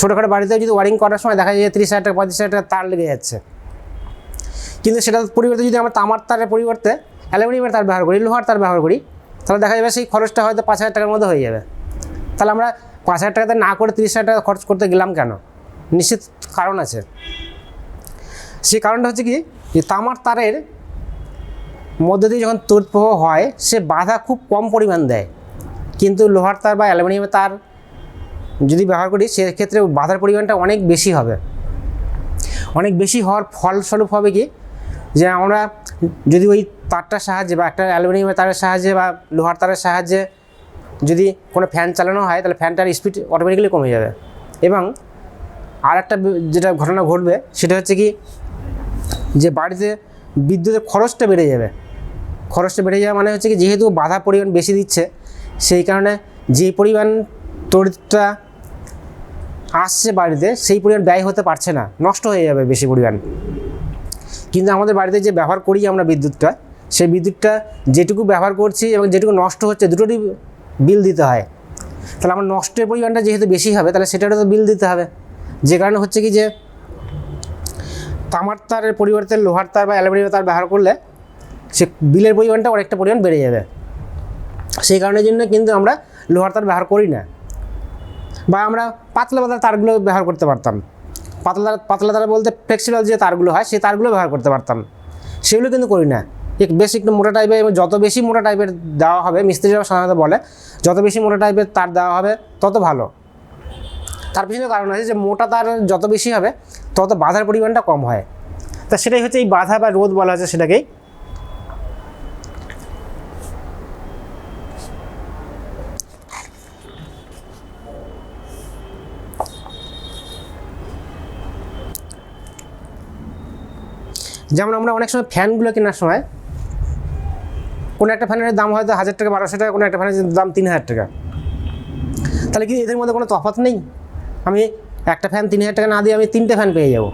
S2: ছোটোখাটো বাড়িতে যদি ওয়ারিং করার সময় দেখা যায় 30,000 টাকা 35,000 টাকা তার লেগে যাচ্ছে, কিন্তু সেটার পরিবর্তে যদি আমরা তামার তারের পরিবর্তে অ্যালুমিনিয়ামের তার ব্যবহার করি, লোহার তার ব্যবহার করি, তাহলে দেখা যাবে সেই খরচটা হয়তো 5,000 টাকার মধ্যে হয়ে যাবে। তাহলে আমরা 5,000 টাকাতে না করে 30,000 টাকা খরচ করতে গেলাম কেন? নিশ্চিত কারণ আছে। সেই কারণটা হচ্ছে কি, যে তামার তারের মধ্যে দিয়ে যখন তড়িৎ প্রবাহ হয়, সে বাধা খুব কম পরিমাণ দেয়, কিন্তু লোহার তার বা অ্যালুমিনিয়ামের তার যদি ব্যবহার করি, সেক্ষেত্রে বাধার পরিমাণটা অনেক বেশি হবে। অনেক বেশি হওয়ার ফলস্বরূপ হবে কি, যে আমরা যদি ওই তারটার সাহায্যে বা একটা অ্যালুমিনিয়ামের তারের সাহায্যে বা লোহার তারের সাহায্যে যদি কোনো ফ্যান চালানো হয়, তাহলে ফ্যানটার স্পিড অটোমেটিক্যালি কমে যাবে। এবং আর একটা যেটা ঘটনা ঘটবে, সেটা হচ্ছে কি, যে বাড়িতে বিদ্যুতের খরচটা বেড়ে যাবে। খরচটা বেড়ে যাওয়া মানে হচ্ছে কি, যেহেতু বাধা পরিমাণ বেশি দিচ্ছে, সেই কারণে যে পরিমাণ তড়িৎটা আসছে বাড়িতে, সেই পরিমাণ ব্যয় হতে পারছে না, নষ্ট হয়ে যাবে বেশি পরিমাণ। কিন্তু আমাদের বাড়িতে যে ব্যবহার করি আমরা বিদ্যুৎটা, সেই বিদ্যুৎটা যেটুকু ব্যবহার করছি এবং যেটুকু নষ্ট হচ্ছে, দুটোরই বিল দিতে হয়। তাহলে আমার নষ্টের পরিমাণটা যেহেতু বেশি হবে, তাহলে সেটারও তো বিল দিতে হবে। যে কারণে হচ্ছে কি, যে তামার তারের পরিবর্তে লোহার তার বা অ্যালুমিনিয়ামের তার ব্যবহার করলে সে বিলের পরিমাণটা অনেকটা পরিমাণ বেড়ে যাবে। সেই কারণের জন্য কিন্তু আমরা লোহার তার ব্যবহার করি না, বা আমরা পাতলা পাতলা তারগুলো ব্যবহার করতে পারতাম। পাতলা তার বলতে ফ্লেক্সিবল যে তারগুলো হয়, সেই তারগুলো ব্যবহার করতে পারতাম, সেগুলো কিন্তু করি না। বেশ একটু মোটা টাইপের, এবং যত বেশি মোটা টাইপের দেওয়া হবে, মিস্ত্রিরা সাধারণত বলে যত বেশি মোটা টাইপের তার দেওয়া হবে তত ভালো। তার পিছনে কারণ আছে যে মোটা তার যত বেশি হবে তত বাধার পরিমাণটা কম হয়। তা সেটাই হচ্ছে এই বাধা বা রোধ বলা হচ্ছে সেটাকেই। যেমন আমরা অনেক সময় ফ্যানগুলো কেনার সময় কোনো একটা ফ্যানের দাম হয়তো 1,000 টাকা 1,200 টাকা, কোনো একটা ফ্যানের দাম 3,000 টাকা। তাহলে কি এদের মধ্যে কোনো তফাৎ নেই? আমি একটা ফ্যান 3,000 টাকা না দিয়ে আমি 3টে ফ্যান পেয়ে যাব।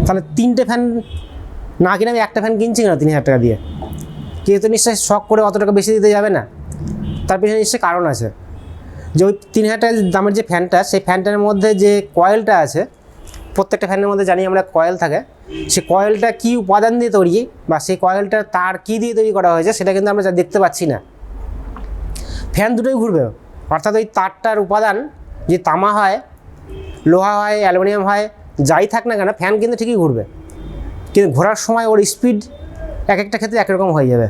S2: তাহলে 3টে ফ্যান না কিনে আমি একটা ফ্যান কিনছি না 3,000 টাকা দিয়ে? কেউ তো নিশ্চয়ই শখ করে অত টাকা বেশি দিতে যাবে না। তার পিছনে নিশ্চয়ই কারণ আছে, যে ওই 3,000 টাকা দামের যে ফ্যানটা, সেই ফ্যানটার মধ্যে যে কয়েলটা আছে, প্রত্যেকটা ফ্যানের মধ্যে জানি আমরা কয়েল থাকে, সেই কয়েলটা কী উপাদান দিয়ে তৈরি বা সেই কয়েলটা তার কী দিয়ে তৈরি করা হয়েছে, সেটা কিন্তু আমরা দেখতে পাচ্ছি না। ফ্যান দুটোই ঘুরবে, অর্থাৎ ওই তারটার উপাদান যে তামা হয়, লোহা হয়, অ্যালুমিনিয়াম হয়, যাই থাক না কেন, ফ্যান কিন্তু ঠিকই ঘুরবে, কিন্তু ঘোরার সময় ওর স্পিড এক একটা ক্ষেত্রে একরকম হয়ে যাবে।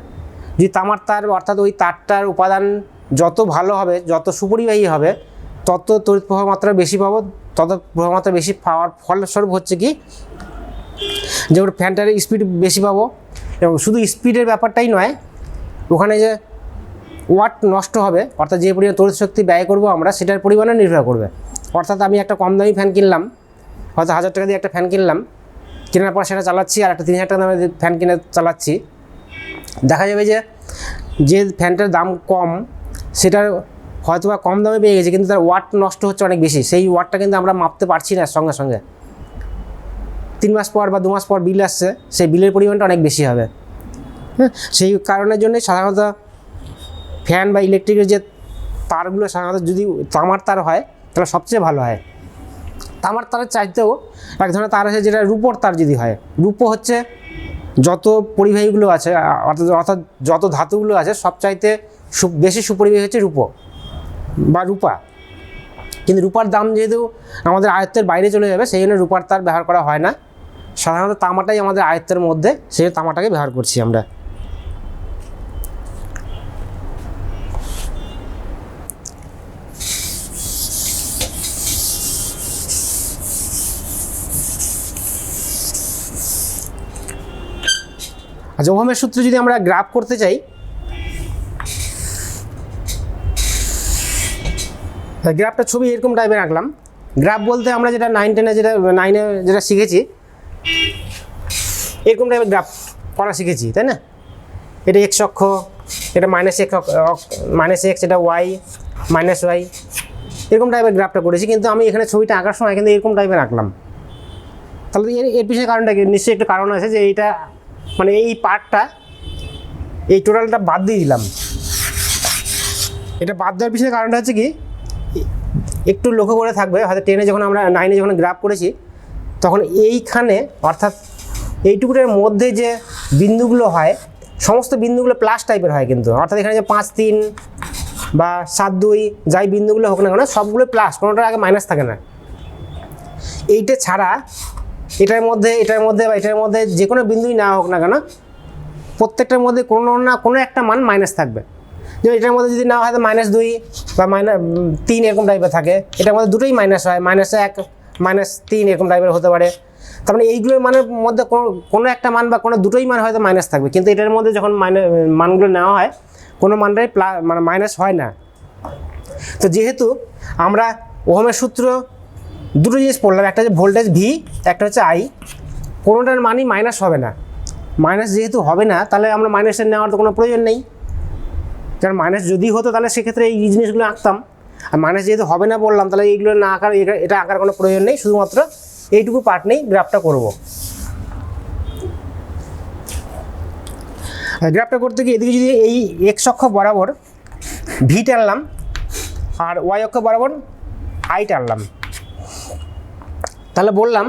S2: যদি তামার তার, অর্থাৎ ওই তারটার উপাদান যত ভালো হবে, যত সুপরিবাহী হবে, তত তড়িৎ প্রবাহ মাত্রা বেশি পাবো, তত প্রবাহ মাত্রা বেশি পাওয়ার ফলস্বরূপ হচ্ছে কি, যে ওর ফ্যানটার স্পিড বেশি পাবো। এবং শুধু স্পিডের ব্যাপারটাই নয়, ওখানে যে ওয়াট নষ্ট হবে, অর্থাৎ যে পরিমাণ তড়িৎ শক্তি ব্যয় করবো আমরা, সেটার পরিমাণে নির্ভর করবে। অর্থাৎ আমি একটা কম দামি ফ্যান কিনলাম, হয়তো 1,000 টাকা দিয়ে একটা ফ্যান কিনলাম, কেনার পর সেটা চালাচ্ছি, আর একটা 3,000 টাকা দামের ফ্যান কিনে চালাচ্ছি, দেখা যাবে যে ফ্যানটার দাম কম, সেটার হয়তো বা কম দামে পেয়ে গেছি, কিন্তু তার ওয়াট নষ্ট হচ্ছে অনেক বেশি, সেই ওয়াটটা কিন্তু আমরা মাপতে পারছি না সঙ্গে সঙ্গে। 3 মাস পর বা 2 মাস পর বিল আসছে, সেই বিলের পরিমাণটা অনেক বেশি হবে। হ্যাঁ, সেই কারণের জন্য সাধারণত ফ্যান বা ইলেকট্রিকের যে তারগুলো সাধারণত যদি তামার তার হয় তাহলে সবচেয়ে ভালো হয়। তামার তারের চাইতেও এক ধরনের তার আছে যেটা রূপোর তার যদি হয়। রূপো হচ্ছে যত পরিবাহীগুলো আছে অর্থাৎ যত ধাতুগুলো আছে সবচাইতে বেশি সুপরিবাহী হচ্ছে রূপো বা রূপা। কিন্তু রূপার দাম যেহেতু আমাদের আয়ত্তের বাইরে চলে যাবে, সেই জন্য রূপার তার ব্যবহার করা হয় না। সাধারণত তামাটাই আমাদের আয়ত্তের মধ্যে, সেই তামাটাকে ব্যবহার করছি আমরা। আচ্ছা, ওহমের সূত্র যদি আমরা গ্রাফ করতে চাই, গ্রাফটা ছবি এরকম টাইপের আঁকলাম। গ্রাফ বলতে আমরা যেটা 9-10 যেটা শিখেছি, এরকম টাইপের গ্রাফ করা শিখেছি, তাই না? এটা এক্স অক্ষ, এটা -x, এটা ওয়াই, -y, এরকম টাইপের গ্রাফটা করেছি। কিন্তু আমি এখানে ছবিটা আঁকার সময় কিন্তু এরকম টাইপের আঁকলাম। তাহলে এর পিছনে কারণটা কি? নিশ্চয়ই একটা কারণ আছে, যে এইটা মানে এই পার্টটা, এই টোটালটা বাদ দিয়ে দিলাম। এটা বাদ দেওয়ার পিছনে কারণটা হচ্ছে কি, একটু লক্ষ্য করে থাকবে, হয়তো 10-এ যখন আমরা 9-এ যখন গ্রাফ করেছি তখন এইখানে অর্থাৎ এইটুকুটার মধ্যে যে বিন্দুগুলো হয় সমস্ত বিন্দুগুলো প্লাস টাইপের হয়, কিন্তু অর্থাৎ এখানে যে 5-3 বা 7-2 যাই বিন্দুগুলো হোক না কেন সবগুলো প্লাস, কোনোটার আগে মাইনাস থাকে না। এইটা ছাড়া এটার মধ্যে বা এটার মধ্যে যে কোনো বিন্দুই না হোক না কেন প্রত্যেকটার মধ্যে কোনো না কোনো একটা মান মাইনাস থাকবে। যেমন এটার মধ্যে যদি না হয় তো -2 বা -3 এরকম টাইপের থাকে, এটার মধ্যে দুটোই মাইনাস হয়, -1, -3 এরকম টাইপের হতে পারে। তার মানে এইগুলোর মানের মধ্যে কোনো একটা মান বা কোনো দুটোই মান হয়তো মাইনাস থাকবে, কিন্তু এটার মধ্যে যখন মানগুলো নেওয়া হয় কোনো মানটাই মানে মাইনাস হয় না। তো যেহেতু আমরা ওহমের সূত্র দুটো জিনিস পড়লাম, একটা হচ্ছে ভোল্টেজ ভি, একটা হচ্ছে আই, কোনোটার মানই মাইনাস হবে না। মাইনাস যেহেতু হবে না তাহলে আমরা মাইনাসের নেওয়ার তো কোনো প্রয়োজন নেই, কারণ মাইনাস যদি হতো তাহলে সেক্ষেত্রে এই জিনিসগুলো আঁকতাম। আর মাইনাস যেহেতু হবে না বললাম, তাহলে এইগুলো না আঁকার, এটা আঁকার কোনো প্রয়োজন নেই, শুধুমাত্র এইটুকু পার্ট নেই গ্রাফটা করব। গ্রাফটা করতে গিয়ে এদিকে যদি এই এক্স অক্ষ বরাবর ভি টানলাম আর ওয়াই অক্ষ বরাবর আই টানলাম, তাহলে বললাম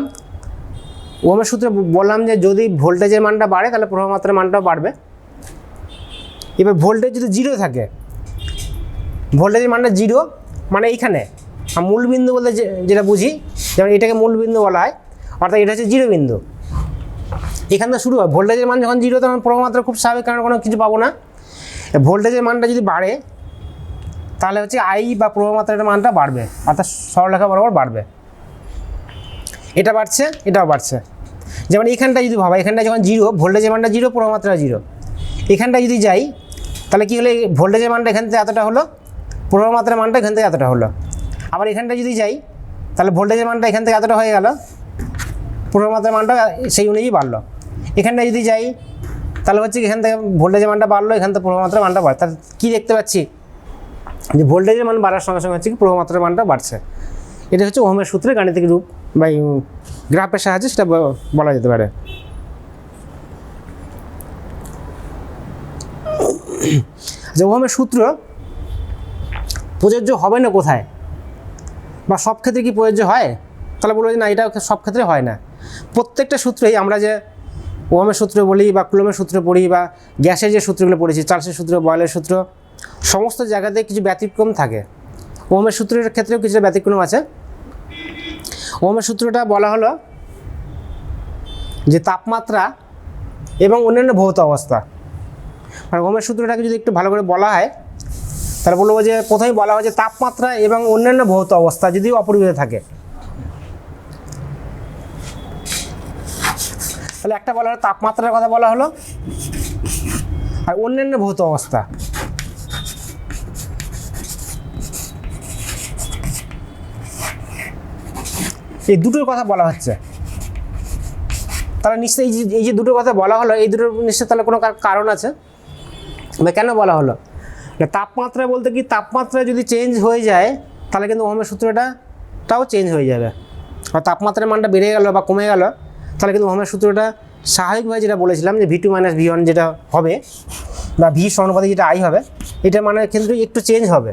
S2: ওহমের সূত্রে বললাম যে যদি ভোল্টেজের মানটা বাড়ে তাহলে প্রবাহমাত্রার মানটাও বাড়বে। এবার ভোল্টেজ যদি 0 থাকে, ভোল্টেজের মানটা 0 মানে এইখানে মূলবিন্দু বলতে যেটা বুঝি, যেমন এটাকে মূলবিন্দু বলা হয়, অর্থাৎ এটা হচ্ছে 0 বিন্দু। এখান থেকে শুরু হয়, ভোল্টেজের মান যখন 0 তখন প্রবাহমাত্রা খুব স্বাভাবিক, কারণ কোনো কিছু পাবো না। ভোল্টেজের মানটা যদি বাড়ে তাহলে হচ্ছে আই বা প্রবাহমাত্রার মানটা বাড়বে, অর্থাৎ সরলরেখা বরাবর বাড়বে। এটা বাড়ছে, এটাও বাড়ছে। যেমন এখানটা যদি ভাবা, এখানটা যখন 0, ভোল্টেজের মানটা 0, প্রবাহমাত্রা 0, এখানটা যদি যাই তাহলে কী হলো, ভোল্টেজের মানটা এখান থেকে এতটা হলো, প্রবাহমাত্রার মানটা এখান থেকে এতটা হলো। আবার এখানটা যদি যাই তাহলে ভোল্টেজের মানটা এখান থেকে এতটা হয়ে গেল, প্রবাহমাত্রার মানটা সেই অনুযায়ী বাড়লো। এখানটা যদি যাই তাহলে হচ্ছে এখান থেকে ভোল্টেজের মানটা বাড়লো, এখান থেকে প্রবাহমাত্রার মানটা বাড়ে। তাহলে কী দেখতে পাচ্ছি যে ভোল্টেজের মান বাড়ার সঙ্গে সঙ্গে হচ্ছে কি প্রবাহমাত্রার মানটা বাড়ছে। এটা হচ্ছে ওহমের সূত্রের গাণিতিক রূপ বা গ্রাফের সাহায্যে সেটা বলা যেতে পারে। যে ওহমের সূত্র প্রযোজ্য হবে না কোথায় বা সব ক্ষেত্রে কি প্রযোজ্য হয়, তাহলে বলবো যে না, এটা সব ক্ষেত্রে হয় না। প্রত্যেকটা সূত্রেই আমরা যে ওহমের সূত্র বলি বা কুলম্বের সূত্র পড়ি বা গ্যাসের যে সূত্রগুলো পড়েছি, চার্লসের সূত্র, বয়েলের সূত্র, সমস্ত জায়গাতে কিছু ব্যতিক্রম থাকে। ওহমের সূত্রের ক্ষেত্রেও কিছুটা ব্যতিক্রম আছে। ওহমের সূত্রটা বলা হলো যে তাপমাত্রা এবং অন্যান্য ভৌত অবস্থা। মানে ওহমের সূত্রটাকে যদি একটু ভালো করে বলা হয় তাহলে বলবো যে প্রথমেই বলা হয় যে তাপমাত্রা এবং অন্যান্য ভৌত অবস্থা যদি অপরিবর্তিত থাকে, তাহলে একটা বলা হলো তাপমাত্রার কথা বলা হলো, আর অন্যান্য ভৌত অবস্থা এই দুটোর কথা বলা হচ্ছে। তাহলে নিশ্চয়ই এই যে দুটো কথা বলা হলো, এই দুটোর নিশ্চয়ই তাহলে কোনো কারণ আছে। কেন বলা হলো? তাপমাত্রা বলতে কি, তাপমাত্রা যদি চেঞ্জ হয়ে যায় তাহলে কিন্তু ওহমের সূত্রটাও চেঞ্জ হয়ে যাবে। আর তাপমাত্রার মানটা বেড়ে গেল বা কমে গেল তাহলে কিন্তু ওহমের সূত্রটা স্বাভাবিকভাবে যেটা বলেছিলাম যে V2 - V1 যেটা হবে বা ভি সমানুপাতিক যেটা I হবে, এটা মানে কিন্তু একটু চেঞ্জ হবে।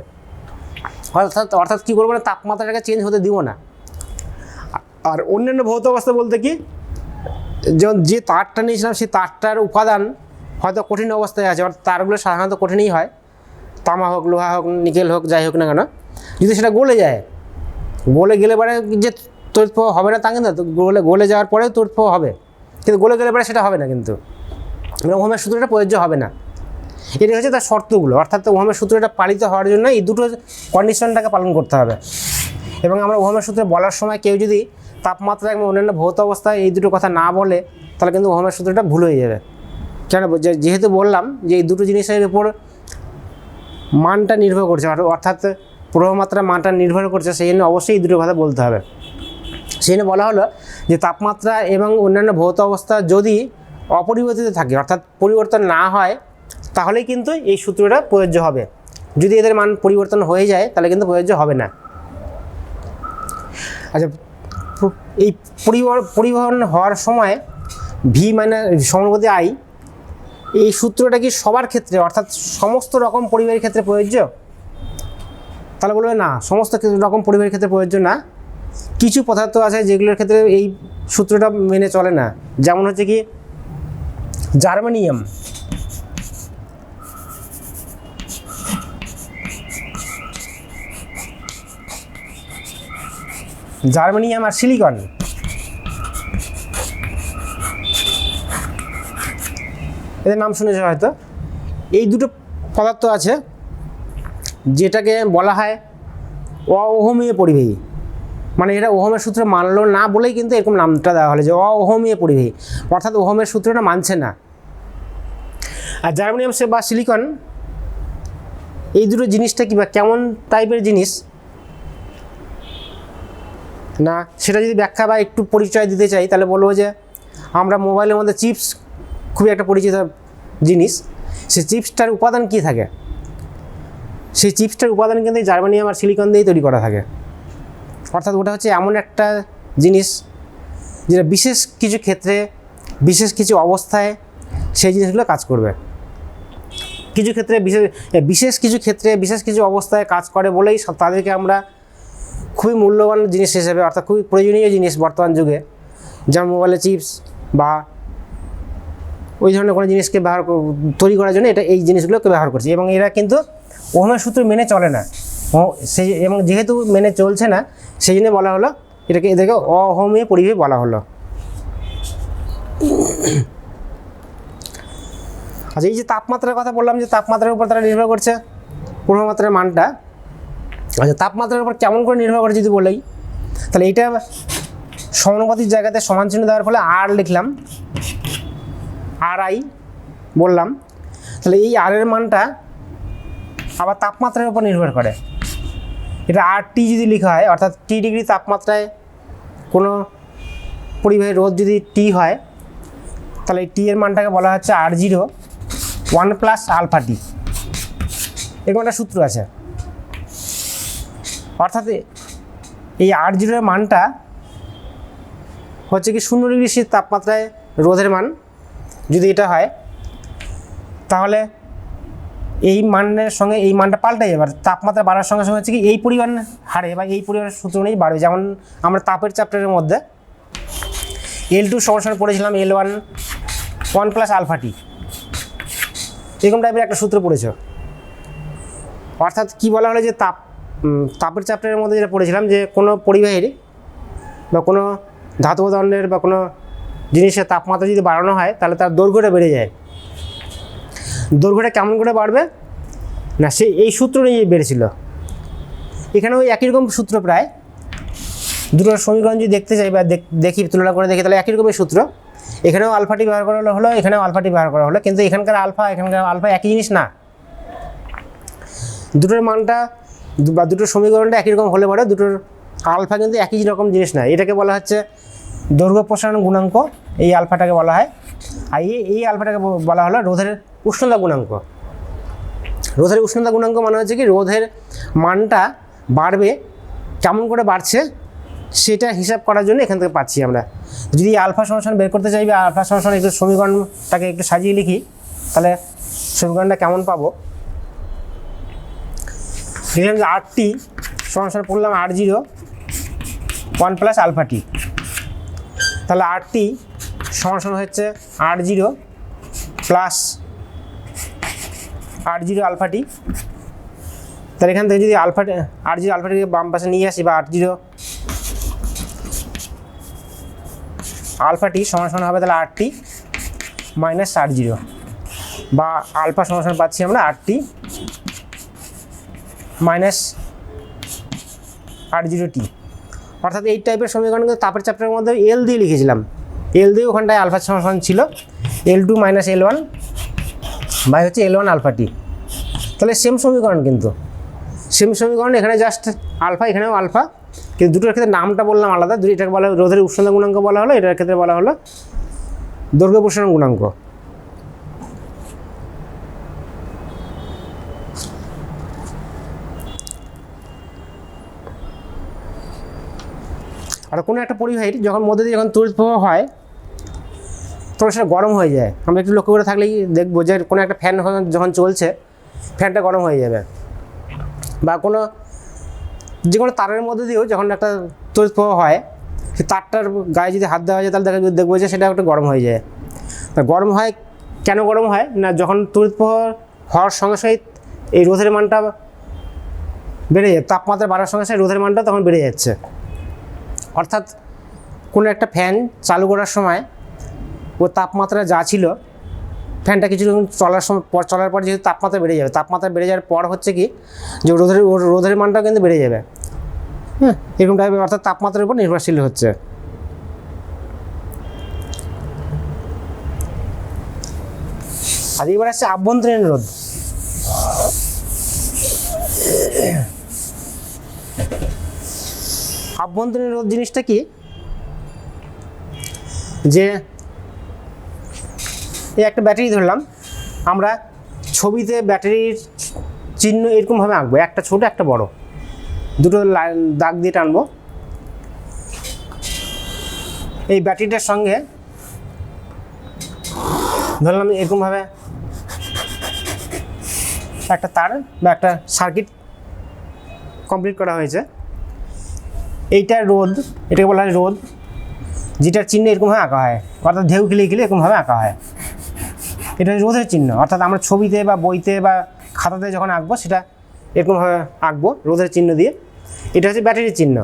S2: অর্থাৎ কী করবো না, তাপমাত্রাটাকে চেঞ্জ হতে দিব না। আর অন্যান্য ভৌত অবস্থা বলতে কি, যেমন যে তারটা নিয়েছিলাম সেই তারটার উপাদান হয়তো কঠিন অবস্থায় আছে, অর্থাৎ তারগুলো সাধারণত কঠিনই হয়, তামা হোক, লোহা হোক, নিকেল হোক, যাই হোক না কেন, যদি সেটা গলে যায়, গলে গেলে পরে যে তড়িৎ প্রবাহ হবে না তা কিন্তু, গলে যাওয়ার পরেও তড়িৎ প্রবাহ হবে, কিন্তু গলে গেলে পরে সেটা হবে না, কিন্তু মানে ওহমের সূত্রটা প্রযোজ্য হবে না। এটা হচ্ছে তার শর্তগুলো। অর্থাৎ ওহমের সূত্রটা পালিত হওয়ার জন্য এই দুটো কন্ডিশনটাকে পালন করতে হবে। এবং আমরা ওহমের সূত্রে বলার সময় কেউ যদি তাপমাত্রা এবং অন্যান্য ভৌত অবস্থায় এই দুটো কথা না বলে তাহলে কিন্তু ওহমের সূত্রটা ভুল হয়ে যাবে। কেন, যেহেতু বললাম যে এই দুটো জিনিসের উপর মানটা নির্ভর করছে, অর্থাৎ প্রবাহমাত্রার মানটা নির্ভর করছে, সেই জন্য অবশ্যই এই দুটো কথা বলতে হবে। সেই জন্য বলা হলো যে তাপমাত্রা এবং অন্যান্য ভৌত অবস্থা যদি অপরিবর্তিত থাকে, অর্থাৎ পরিবর্তন না হয়, তাহলেই কিন্তু এই সূত্রটা প্রযোজ্য হবে। যদি এদের মান পরিবর্তন হয়ে যায় তাহলে কিন্তু প্রযোজ্য হবে না। আচ্ছা, এই পরিবহন হওয়ার সময় ভি সমানুপাতিক I, এই সূত্রটা কি সবার ক্ষেত্রে, অর্থাৎ সমস্ত রকম পরিবাহের ক্ষেত্রে প্রযোজ্য? তাহলে বলবে না, সমস্ত রকম পরিবাহের ক্ষেত্রে প্রযোজ্য না। কিছু পদার্থ আছে যেগুলোর ক্ষেত্রে এই সূত্রটা মেনে চলে না। যেমন হচ্ছে কি জার্মেনিয়াম, আর সিলিকন। এদের নাম শুনেছ হয়তো। এই দুটো পদার্থ আছে যেটাকে বলা হয় অওহমীয় পরিবাহী। মানে এটা ওহমের সূত্র মানলো না বলেই কিন্তু এরকম নামটা দেওয়া হলো যে অওহমীয় পরিবাহী, অর্থাৎ ওহমের সূত্রটা মানছে না। আর জার্মেনিয়াম বা সিলিকন, এই দুটো জিনিসটা কি বা কেমন টাইপের জিনিস না, সেটা যদি ব্যাখ্যা বা একটু পরিচয় দিতে চাই তাহলে বলবো যে আমরা মোবাইলের মধ্যে চিপস খুবই একটা পরিচিত জিনিস। সেই চিপসটার উপাদান কী থাকে? সেই চিপসটার উপাদান কিন্তু জার্মেনিয়াম আর সিলিকন দিয়েই তৈরি করা থাকে। অর্থাৎ ওটা হচ্ছে এমন একটা জিনিস যেটা বিশেষ কিছু ক্ষেত্রে, বিশেষ কিছু অবস্থায় সেই জিনিসগুলো কাজ করবে। কিছু ক্ষেত্রে বিশেষ কিছু অবস্থায় কাজ করে বলেই তাদেরকে আমরা খুবই মূল্যবান জিনিস হিসেবে, অর্থাৎ খুবই প্রয়োজনীয় জিনিস বর্তমান যুগে, যেমন মোবাইলে চিপস বা ওই ধরনের কোনো জিনিসকে তৈরি করার জন্য এই জিনিসগুলোকে ব্যবহার করছে। এবং এরা কিন্তু ওহমের সূত্র মেনে চলে না, এবং যেহেতু মেনে চলছে না সেই জন্য বলা হলো এদেরকে অওহমীয় পরিবাহী বলা হলো। আচ্ছা, এই যে তাপমাত্রার কথা বললাম যে তাপমাত্রার উপর তারা নির্ভর করছে প্রবাহমাত্রার মানটা। আচ্ছা, তাপমাত্রার উপর কেমন করে নির্ভর করে যদি বলেই, তাহলে এইটা সমানুপাতিক জায়গাতে সমান চিহ্ন দেওয়ার ফলে আর লিখলাম, RI বললাম। তাহলে এই R এর মানটা আবার তাপমাত্রার উপর নির্ভর করে। এটা RT যদি লেখা হয়, অর্থাৎ T ডিগ্রি তাপমাত্রায় কোনো পরিবাহী রোধ যদি T হয়, তাহলে এই T এর মানটাকে বলা হচ্ছে R0 1 + α T। এরকম একটা সূত্র আছে। অর্থাৎ এই R0 এর মানটা হচ্ছে কি 0 ডিগ্রি C তাপমাত্রায় রোধের মান যদি এটা হয়, তাহলে এই মানের সঙ্গে এই মানটা পাল্টাই যাবে। তাপমাত্রা বাড়ার সঙ্গে সঙ্গে হচ্ছে কি এই পরিমাণ হারে বা এই পরিমাণের সূত্র অনুযায়ী বাড়বে। যেমন আমরা তাপের চ্যাপ্টারের মধ্যে L2 সমান পড়েছিলাম L1 1 + α T, এরকম টাইপের একটা সূত্র পড়েছ। অর্থাৎ কি বলা হলো যে তাপের চ্যাপ্টারের মধ্যে যেটা পড়েছিলাম যে কোনো পরিবাহীর বা কোনো ধাতব দণ্ডের বা কোনো জিনিসের তাপমাত্রা যদি বাড়ানো হয় তাহলে তার দৈর্ঘ্যটা বেড়ে যায়। দৈর্ঘ্যটা কেমন করে বাড়বে না, এই সূত্র নিয়ে বেড়েছিল। এখানেও একই রকম সূত্র, প্রায় দুটো সমীকরণ যদি দেখতে চাই বা দেখি তুলনা করে দেখি তাহলে একই রকমের সূত্র। এখানেও α T ব্যবহার করা হলো, এখানেও α T ব্যবহার করা হলো, কিন্তু এখানকার আলফা একই জিনিস না। দুটোর মানটা বা দুটোর সমীকরণটা একই রকম হলে পরে দুটোর আলফা কিন্তু একই রকম জিনিস না। এটাকে বলা হচ্ছে দৈর্ঘ্য প্রসারণ গুণাঙ্ক, এই আলফাটাকে বলা হয়। আর এই আলফাটাকে বলা হলো রোধের উষ্ণতা গুণাঙ্ক। রোধের উষ্ণতা গুণাঙ্ক মানে হচ্ছে কি রোধের মানটা বাড়বে, কেমন করে বাড়ছে সেটা হিসাব করার জন্য এখান থেকে পাচ্ছি আমরা। যদি আলফা সমান বের করতে চাইবে, আলফা সমান একটু সমীকরণটাকে একটু সাজিয়ে লিখি, তাহলে সমীকরণটা কেমন পাবো। লিখলাম যে আর টি সমান পড়লাম আর 0 1 প্লাস আলফা টি, তাহলে আর টি সমান হচ্ছে আর 0 প্লাস আর 0 আলফা টি। তাহলে এখান থেকে যদি আলফা আর 0 আলফা টিকে বাম পাশে নিয়ে আসি, বা আর 0 আলফা টি সমান হবে তাহলে আর টি মাইনাস আর 0, বা আলফা সমান পাচ্ছি আমরা আর টি মাইনাস আর 0 টি। অর্থাৎ এই টাইপের সমীকরণ কিন্তু তাপের চ্যাপ্টারের মধ্যে এল দিয়ে লিখেছিলাম, এল দিয়ে ওখানটায় আলফা সমান ছিল L2 মাইনাস L1 বাই হচ্ছে L1 আলফা টি। তাহলে সেম সমীকরণ, কিন্তু সেম সমীকরণ, এখানে জাস্ট আলফা এখানেও আলফা, কিন্তু দুটোর ক্ষেত্রে নামটা বললাম আলাদা। এটাকে বলা রোধের উষ্ণতা গুণাঙ্ক বলা হলো, এটার ক্ষেত্রে বলা হলো দৈর্ঘ্য প্রসারণ গুণাঙ্ক। আর কোনো একটা পরিবাহীর যখন মধ্যে দিয়ে যখন তড়িৎ প্রবাহ হয় তখন সেটা গরম হয়ে যায়। আমরা একটু লক্ষ্য করে থাকলেই দেখবো যে কোনো একটা ফ্যান যখন চলছে ফ্যানটা গরম হয়ে যাবে, বা যে কোনো তারের মধ্যে দিয়েও যখন একটা তড়িৎ প্রবাহ হয় সেই তারটার গায়ে যদি হাত দেওয়া যায় তাহলে দেখবো যে সেটা একটু গরম হয়ে যায়। তা গরম হয় কেন? গরম হয় না যখন তড়িৎ প্রবাহ হওয়ার সঙ্গে সঙ্গে এই রোধের মানটা বেড়ে যায়, তাপমাত্রা বাড়ার সঙ্গে সঙ্গে রোধের মানটা তখন বেড়ে যাচ্ছে। অর্থাৎ কোনো একটা ফ্যান চালু করার সময় ও তাপমাত্রা যা ছিল, ফ্যানটা কিছুক্ষণ চলার পর যেহেতু তাপমাত্রা বেড়ে যাবে, তাপমাত্রা বেড়ে যাওয়ার পর হচ্ছে কি যে রোধের মানটাও কিন্তু বেড়ে যাবে। হ্যাঁ, এরকম টাইপের, অর্থাৎ তাপমাত্রার উপর নির্ভরশীল হচ্ছে। আর এবার আসছে আভ্যন্তরীণ রোধ। আভ্যন্তরীণ রোধ জিনিসটা কি, যে এই একটা ব্যাটারি ধরলাম, আমরা ছবিতে ব্যাটারির চিহ্ন এরকমভাবে আঁকবো, একটা ছোট একটা বড়, দুটো দাগ দিয়ে টানবো। এই ব্যাটারিটার সঙ্গে ধরলাম এরকমভাবে একটা তার বা একটা সার্কিট কমপ্লিট করা হয়েছে। এইটা রোধ, এটাকে বলা হয় রোধ, যেটার চিহ্ন এরকমভাবে আঁকা হয়, অর্থাৎ ঢেউ খেলে এরকমভাবে আঁকা হয়। এটা রোধের চিহ্ন, অর্থাৎ আমরা ছবিতে বা বইতে বা খাতাতে যখন আঁকবো সেটা এরকমভাবে আঁকবো রোধের চিহ্ন দিয়ে। এটা হচ্ছে ব্যাটারির চিহ্ন।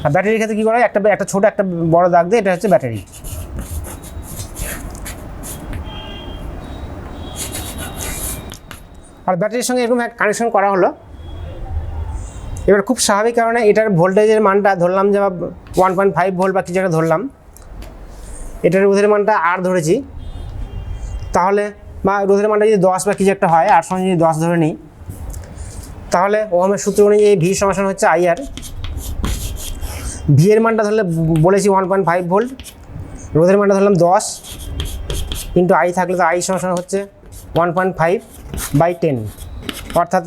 S2: আর ব্যাটারির ক্ষেত্রে কী করা হয়, একটা ছোট একটা বড় দাগ দিয়ে, এটা হচ্ছে ব্যাটারি। আর ব্যাটারির সঙ্গে এরকম একটা কানেকশন করা হলো। এবার খুব স্বাভাবিক কারণে এটার ভোল্টেজের মানটা ধরলাম যে 1.5 ভোল্ট বা কিছু একটা ধরলাম, এটার রোধের মানটা আর ধরেছি, তাহলে বা রোধের মানটা যদি 10 বা কিছু একটা হয়, আর সঙ্গে যদি 10 ধরে নিই, তাহলে ওহমের সূত্র অনুযায়ী ভি সমান হচ্ছে IR। ভি এর মানটা ধরলে বলেছি 1.5 ভোল্ট, রোধের মানটা ধরলাম 10 ইন্টু আই থাকলে তো আই সমান হচ্ছে 1.5/10, অর্থাৎ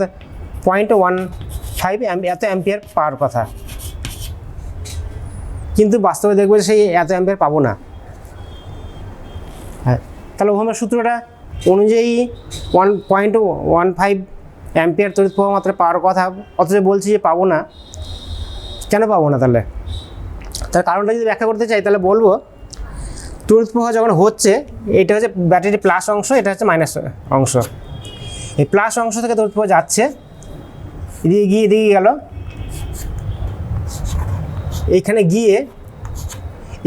S2: 0.15 এত অ্যাম্পিয়ার পাওয়ার কথা। কিন্তু বাস্তবে দেখবো যে সেই এত অ্যাম্পিয়ার পাবো না। হ্যাঁ, তাহলে ওহমের সূত্রটা অনুযায়ী 1.15 অ্যাম্পিয়ার তড়িৎ প্রবাহ মাত্রা পাওয়ার কথা, অথচ বলছি যে পাবো না। কেন পাবো না? তার কারণটা যদি ব্যাখ্যা করতে চাই তাহলে বলবো তড়িৎ প্রবাহ যখন হচ্ছে, এটা হচ্ছে ব্যাটারির প্লাস অংশ, এটা হচ্ছে মাইনাস অংশ। এই প্লাস অংশ থেকে তড়িৎ প্রবাহ যাচ্ছে, এদিকে গেল, এইখানে গিয়ে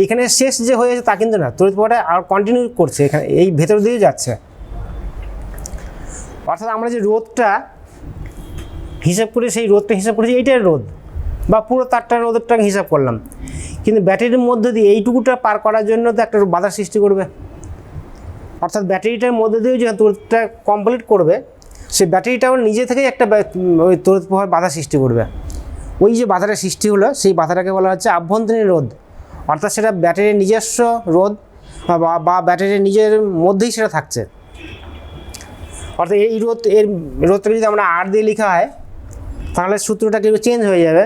S2: এখানে শেষ যে হয়েছে তা কিন্তু না, তড়িৎ প্রবাহটা আর কন্টিনিউ করছে, এখানে এই ভেতর দিয়ে যাচ্ছে। অর্থাৎ আমরা যে রোধটা হিসাব করে, সেই রোধটা হিসাব করেছি এইটার রোধ, বা পুরো তারটার রোধটাকে হিসাব করলাম, কিন্তু ব্যাটারির মধ্যে দিয়ে এইটুকুটা পার করার জন্য তো একটা বাধা সৃষ্টি করবে। অর্থাৎ ব্যাটারিটার মধ্যে দিয়েও যে তড়িৎটা কমপ্লিট করবে, সেই ব্যাটারিটাও নিজে থেকেই একটা ওই তড়িৎ প্রবাহের বাধা সৃষ্টি করবে। ওই যে বাধাটা সৃষ্টি হলো, সেই বাধাটাকে বলা হচ্ছে আভ্যন্তরীণ রোধ। অর্থাৎ সেটা ব্যাটারির নিজস্ব রোধ বা ব্যাটারির নিজের মধ্যেই সেটা থাকছে। অর্থাৎ এই রোধটাকে যদি আমরা আর দিয়ে লেখা হয় তাহলে সূত্রটা কিন্তু চেঞ্জ হয়ে যাবে।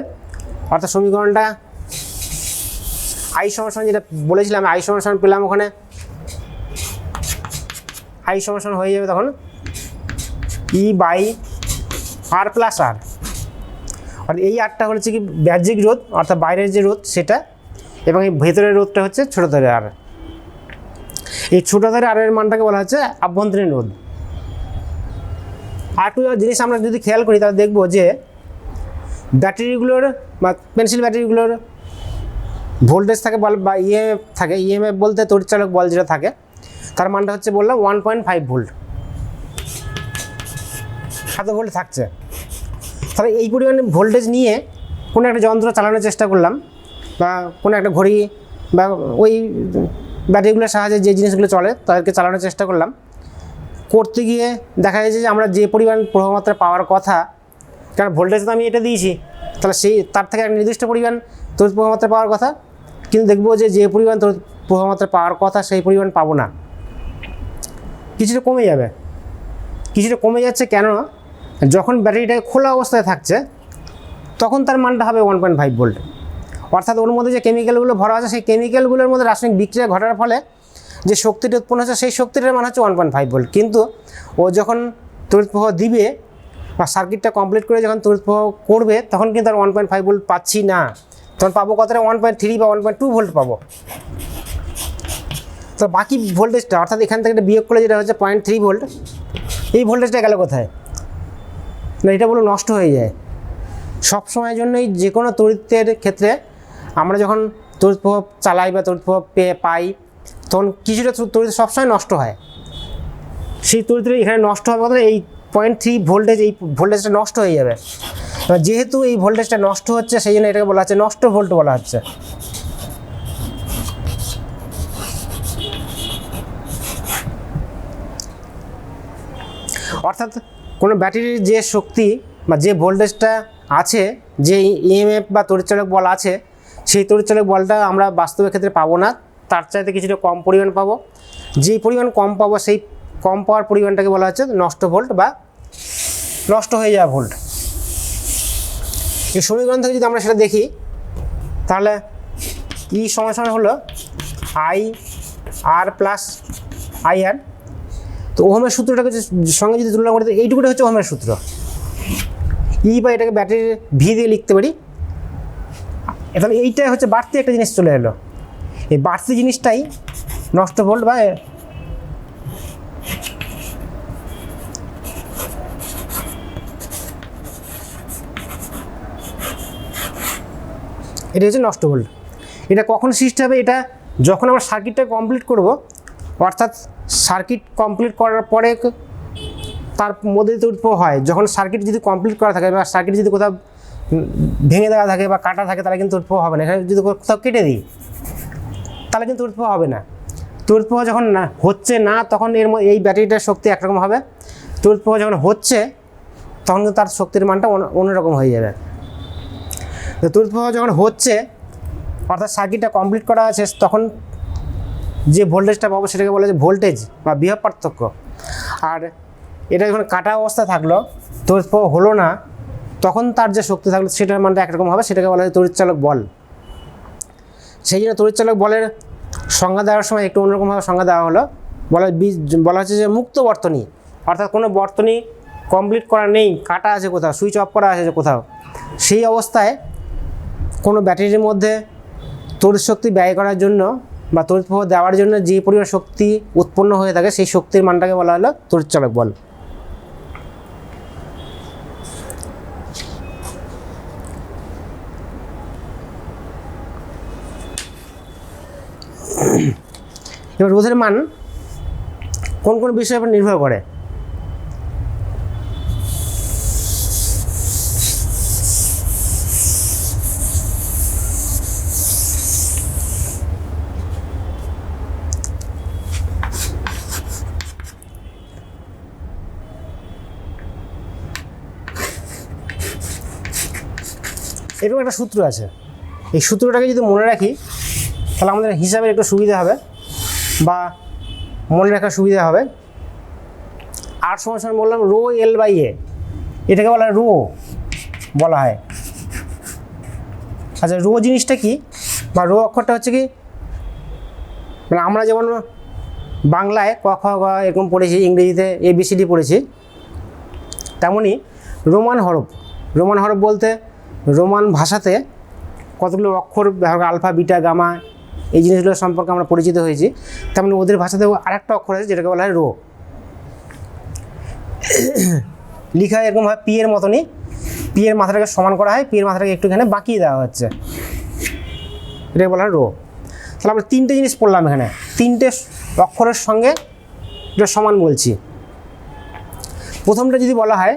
S2: অর্থাৎ সমীকরণটা আই সমান যেটা বলেছিলাম আই সমান পেলাম, ওখানে আই সমান হয়ে যাবে তখন ই বাই আর প্লাস আর। আর এই আরটা হচ্ছে কি বাহ্যিক রোধ, অর্থাৎ বাইরের যে রোধ সেটা, এবং এই ভেতরের রোধটা হচ্ছে ছোটোদের আর। এই ছোটোদের আর এর মানটাকে বলা হচ্ছে আভ্যন্তরীণ রোধ। আর একটু জিনিস আমরা যদি খেয়াল করি তাহলে দেখবো যে ব্যাটারিগুলোর বা পেন্সিল ব্যাটারিগুলোর ভোল্টেজ থাকে বা ইএমএফ থাকে। ইএমএফ বলতে তড়িৎচালক বল যেটা থাকে তার মানটা হচ্ছে বললাম 1.5 ভোল্ট, এত ভোল্ট থাকছে। তাহলে এই পরিমাণে ভোল্টেজ নিয়ে কোনো একটা যন্ত্র চালানোর চেষ্টা করলাম, বা কোনো একটা ঘড়ি বা ওই ব্যাটারিগুলোর সাহায্যে যে জিনিসগুলো চলে তাদেরকে চালানোর চেষ্টা করলাম। করতে গিয়ে দেখা যাচ্ছে যে আমরা যে পরিমাণ প্রবাহমাত্রা পাওয়ার কথা, কারণ ভোল্টেজ তো আমি এটা দিয়েছি, তাহলে সেই তার থেকে একটা নির্দিষ্ট পরিমাণ তড়িৎ প্রবাহমাত্রা পাওয়ার কথা, কিন্তু দেখবো যে পরিমাণ তড়িৎ প্রবাহমাত্রা পাওয়ার কথা সেই পরিমাণ পাবো না, কিছুটা কমে যাবে। কিছুটা কমে যাচ্ছে কেন? যখন ব্যাটারিটা খোলা অবস্থায় থাকছে তখন তার মানটা হবে 1.5 ভোল্ট। অর্থাৎ ওর মধ্যে যে কেমিক্যালগুলো ভরা আছে সেই কেমিক্যালগুলোর মধ্যে রাসায়নিক বিক্রিয়া ঘটার ফলে যে শক্তিটা উৎপন্ন হচ্ছে সেই শক্তিটার মান হচ্ছে 1.5 ভোল্ট। কিন্তু ও যখন তড়িৎ প্রবাহ দিবে বা সার্কিটটা কমপ্লিট করে যখন তড়িৎ প্রবাহ করবে তখন কিন্তু আর 1.5 ভোল্ট পাচ্ছি না, তখন পাবো কতটা 1.3 বা 1.2 ভোল্ট পাবো। তো বাকি ভোল্টেজটা অর্থাৎ এখান থেকে বিয়োগ করলে যেটা হচ্ছে 0.3 ভোল্ট, এই ভোল্টেজটা গেল কোথায়? না, এটা বলে নষ্ট হয়ে যায়। সব সময়ের জন্যই যে কোনো তড়িতের ক্ষেত্রে আমরা যখন তড়িৎ প্রবাহ চালাই বা তড়িৎ প্রবাহ পাই তখন কিছুটা তড়িৎ সবসময় নষ্ট হয়। সেই তড়িৎটা এখানে নষ্ট হবে কথা এই 0.3 ভোল্টেজ, এই ভোল্টেজটা নষ্ট হয়ে যাবে। এবার যেহেতু এই ভোল্টেজটা নষ্ট হচ্ছে সেই জন্য এটাকে বলা হচ্ছে নষ্ট ভোল্ট বলা হচ্ছে। অর্থাৎ কোনো ব্যাটারির যে শক্তি বা যে ভোল্টেজটা আছে, যে ইএমএফ বা তড়িৎচালক বল আছে, সেই তড়িৎচালক বলটা আমরা বাস্তবের ক্ষেত্রে পাবো না, তার চাইতে কিছুটা কম পরিমাণ পাবো। যে পরিমাণ কম পাবো সেই কম পাওয়ার পরিমাণটাকে বলা হচ্ছে নষ্ট ভোল্ট বা নষ্ট হয়ে যাওয়া ভোল্ট। এই সমীকরণ থেকে যদি আমরা সেটা দেখি তাহলে ই সমান হলো আই আর প্লাস আই আর। তো ওহমের সূত্রটাকে সঙ্গে যদি তুলনা করতে এইটুকুটা হচ্ছে ওহমের সূত্র। ই বা এটাকে ব্যাটারির ভি দিয়ে লিখতে পারি। তাহলে এইটাই হচ্ছে বাড়তি একটা জিনিস চলে এলো, এই বাড়তি জিনিসটাই নষ্ট ভোল্ট বা এটা হচ্ছে নষ্ট ভোল্ট। এটা কখন সৃষ্টি হবে? এটা যখন আমরা সার্কিটটা কমপ্লিট করব, অর্থাৎ সার্কিট কমপ্লিট করার পরে তার মধ্যে তড়িৎ প্রবাহ হয়। যখন সার্কিট যদি কমপ্লিট করা থাকে বা সার্কিট যদি কোথাও ভেঙে দেওয়া থাকে বা কাটা থাকে তাহলে কিন্তু তড়িৎ প্রবাহ হবে না। এখানে যদি কোথাও কেটে দিই তাহলে কিন্তু তড়িৎ প্রবাহ হবে না। তড়িৎ প্রবাহ যখন না হচ্ছে না তখন এই ব্যাটারিটার শক্তি একরকম হবে, তড়িৎ প্রবাহ যখন হচ্ছে তখন কিন্তু তার শক্তির মানটা অন্যরকম হয়ে যাবে। তড়িৎ প্রবাহ যখন হচ্ছে অর্থাৎ সার্কিটটা কমপ্লিট করা আছে তখন যে ভোল্টেজটা পাবো সেটাকে বলা যায় ভোল্টেজ বা বিভব পার্থক্য। আর এটা যখন কাটা অবস্থা থাকলো, তড়িৎ প্রবাহ হলো না, তখন তার যে শক্তি থাকলো সেটার মানটা একরকম হবে, সেটাকে বলা হয় তড়িৎচালক বল। সেই জন্য তড়িৎচালক বলের সংজ্ঞা দেওয়ার সময় একটু অন্যরকমভাবে সংজ্ঞা দেওয়া হলো। বলা হচ্ছে যে মুক্ত বর্তনী, অর্থাৎ কোনো বর্তনী কমপ্লিট করা নেই, কাটা আছে কোথাও, সুইচ অফ করা আছে কোথাও, সেই অবস্থায় কোনো ব্যাটারির মধ্যে তড়িৎ শক্তি ব্যয় করার জন্য বা তড়িৎ প্রবাহ দেওয়ার জন্য যে পরিমাণ শক্তি উৎপন্ন হয়ে থাকে সেই শক্তির মানটাকে বলা হলো তড়িৎচালক বল। এবার রোধের মান কোন কোন বিষয়ের উপর নির্ভর করে? এরকম একটা সূত্র আছে, এই সূত্রটাকে যদি মনে রাখি তাহলে আমাদের হিসাবের একটু সুবিধা হবে বা মনে রাখার সুবিধা হবে। আর সমান বললাম রো এল বাই এ, এটাকে বলা হয় রো বলা হয়। আচ্ছা রো জিনিসটা কি, বা রো অক্ষরটা হচ্ছে কি, মানে আমরা যেমন বাংলায় ক খ গ এরকম পড়েছি, ইংরেজিতে ABCD পড়েছি, তেমনই রোমান হরফ। রোমান হরফ বলতে রোমান ভাষাতে কতগুলো অক্ষর ব্যবহার, আলফা বিটা গামা, এই জিনিসগুলো সম্পর্কে আমরা পরিচিত হয়েছি। তেমনি ওদের ভাষাতেও আরেকটা অক্ষর আছে যেটাকে বলা হয় রো। লিখা হয় এরকম হয় পি এর মতনই, পি এর মাথাটাকে সমান করা হয়, পি এর মাথাটাকে একটুখানি বাঁকিয়ে দেওয়া হচ্ছে, এটাকে বলা হয় রো। তাহলে আমরা তিনটে জিনিস পড়লাম এখানে, তিনটে অক্ষরের সঙ্গে এটা সমান বলছি। প্রথমটা যদি বলা হয়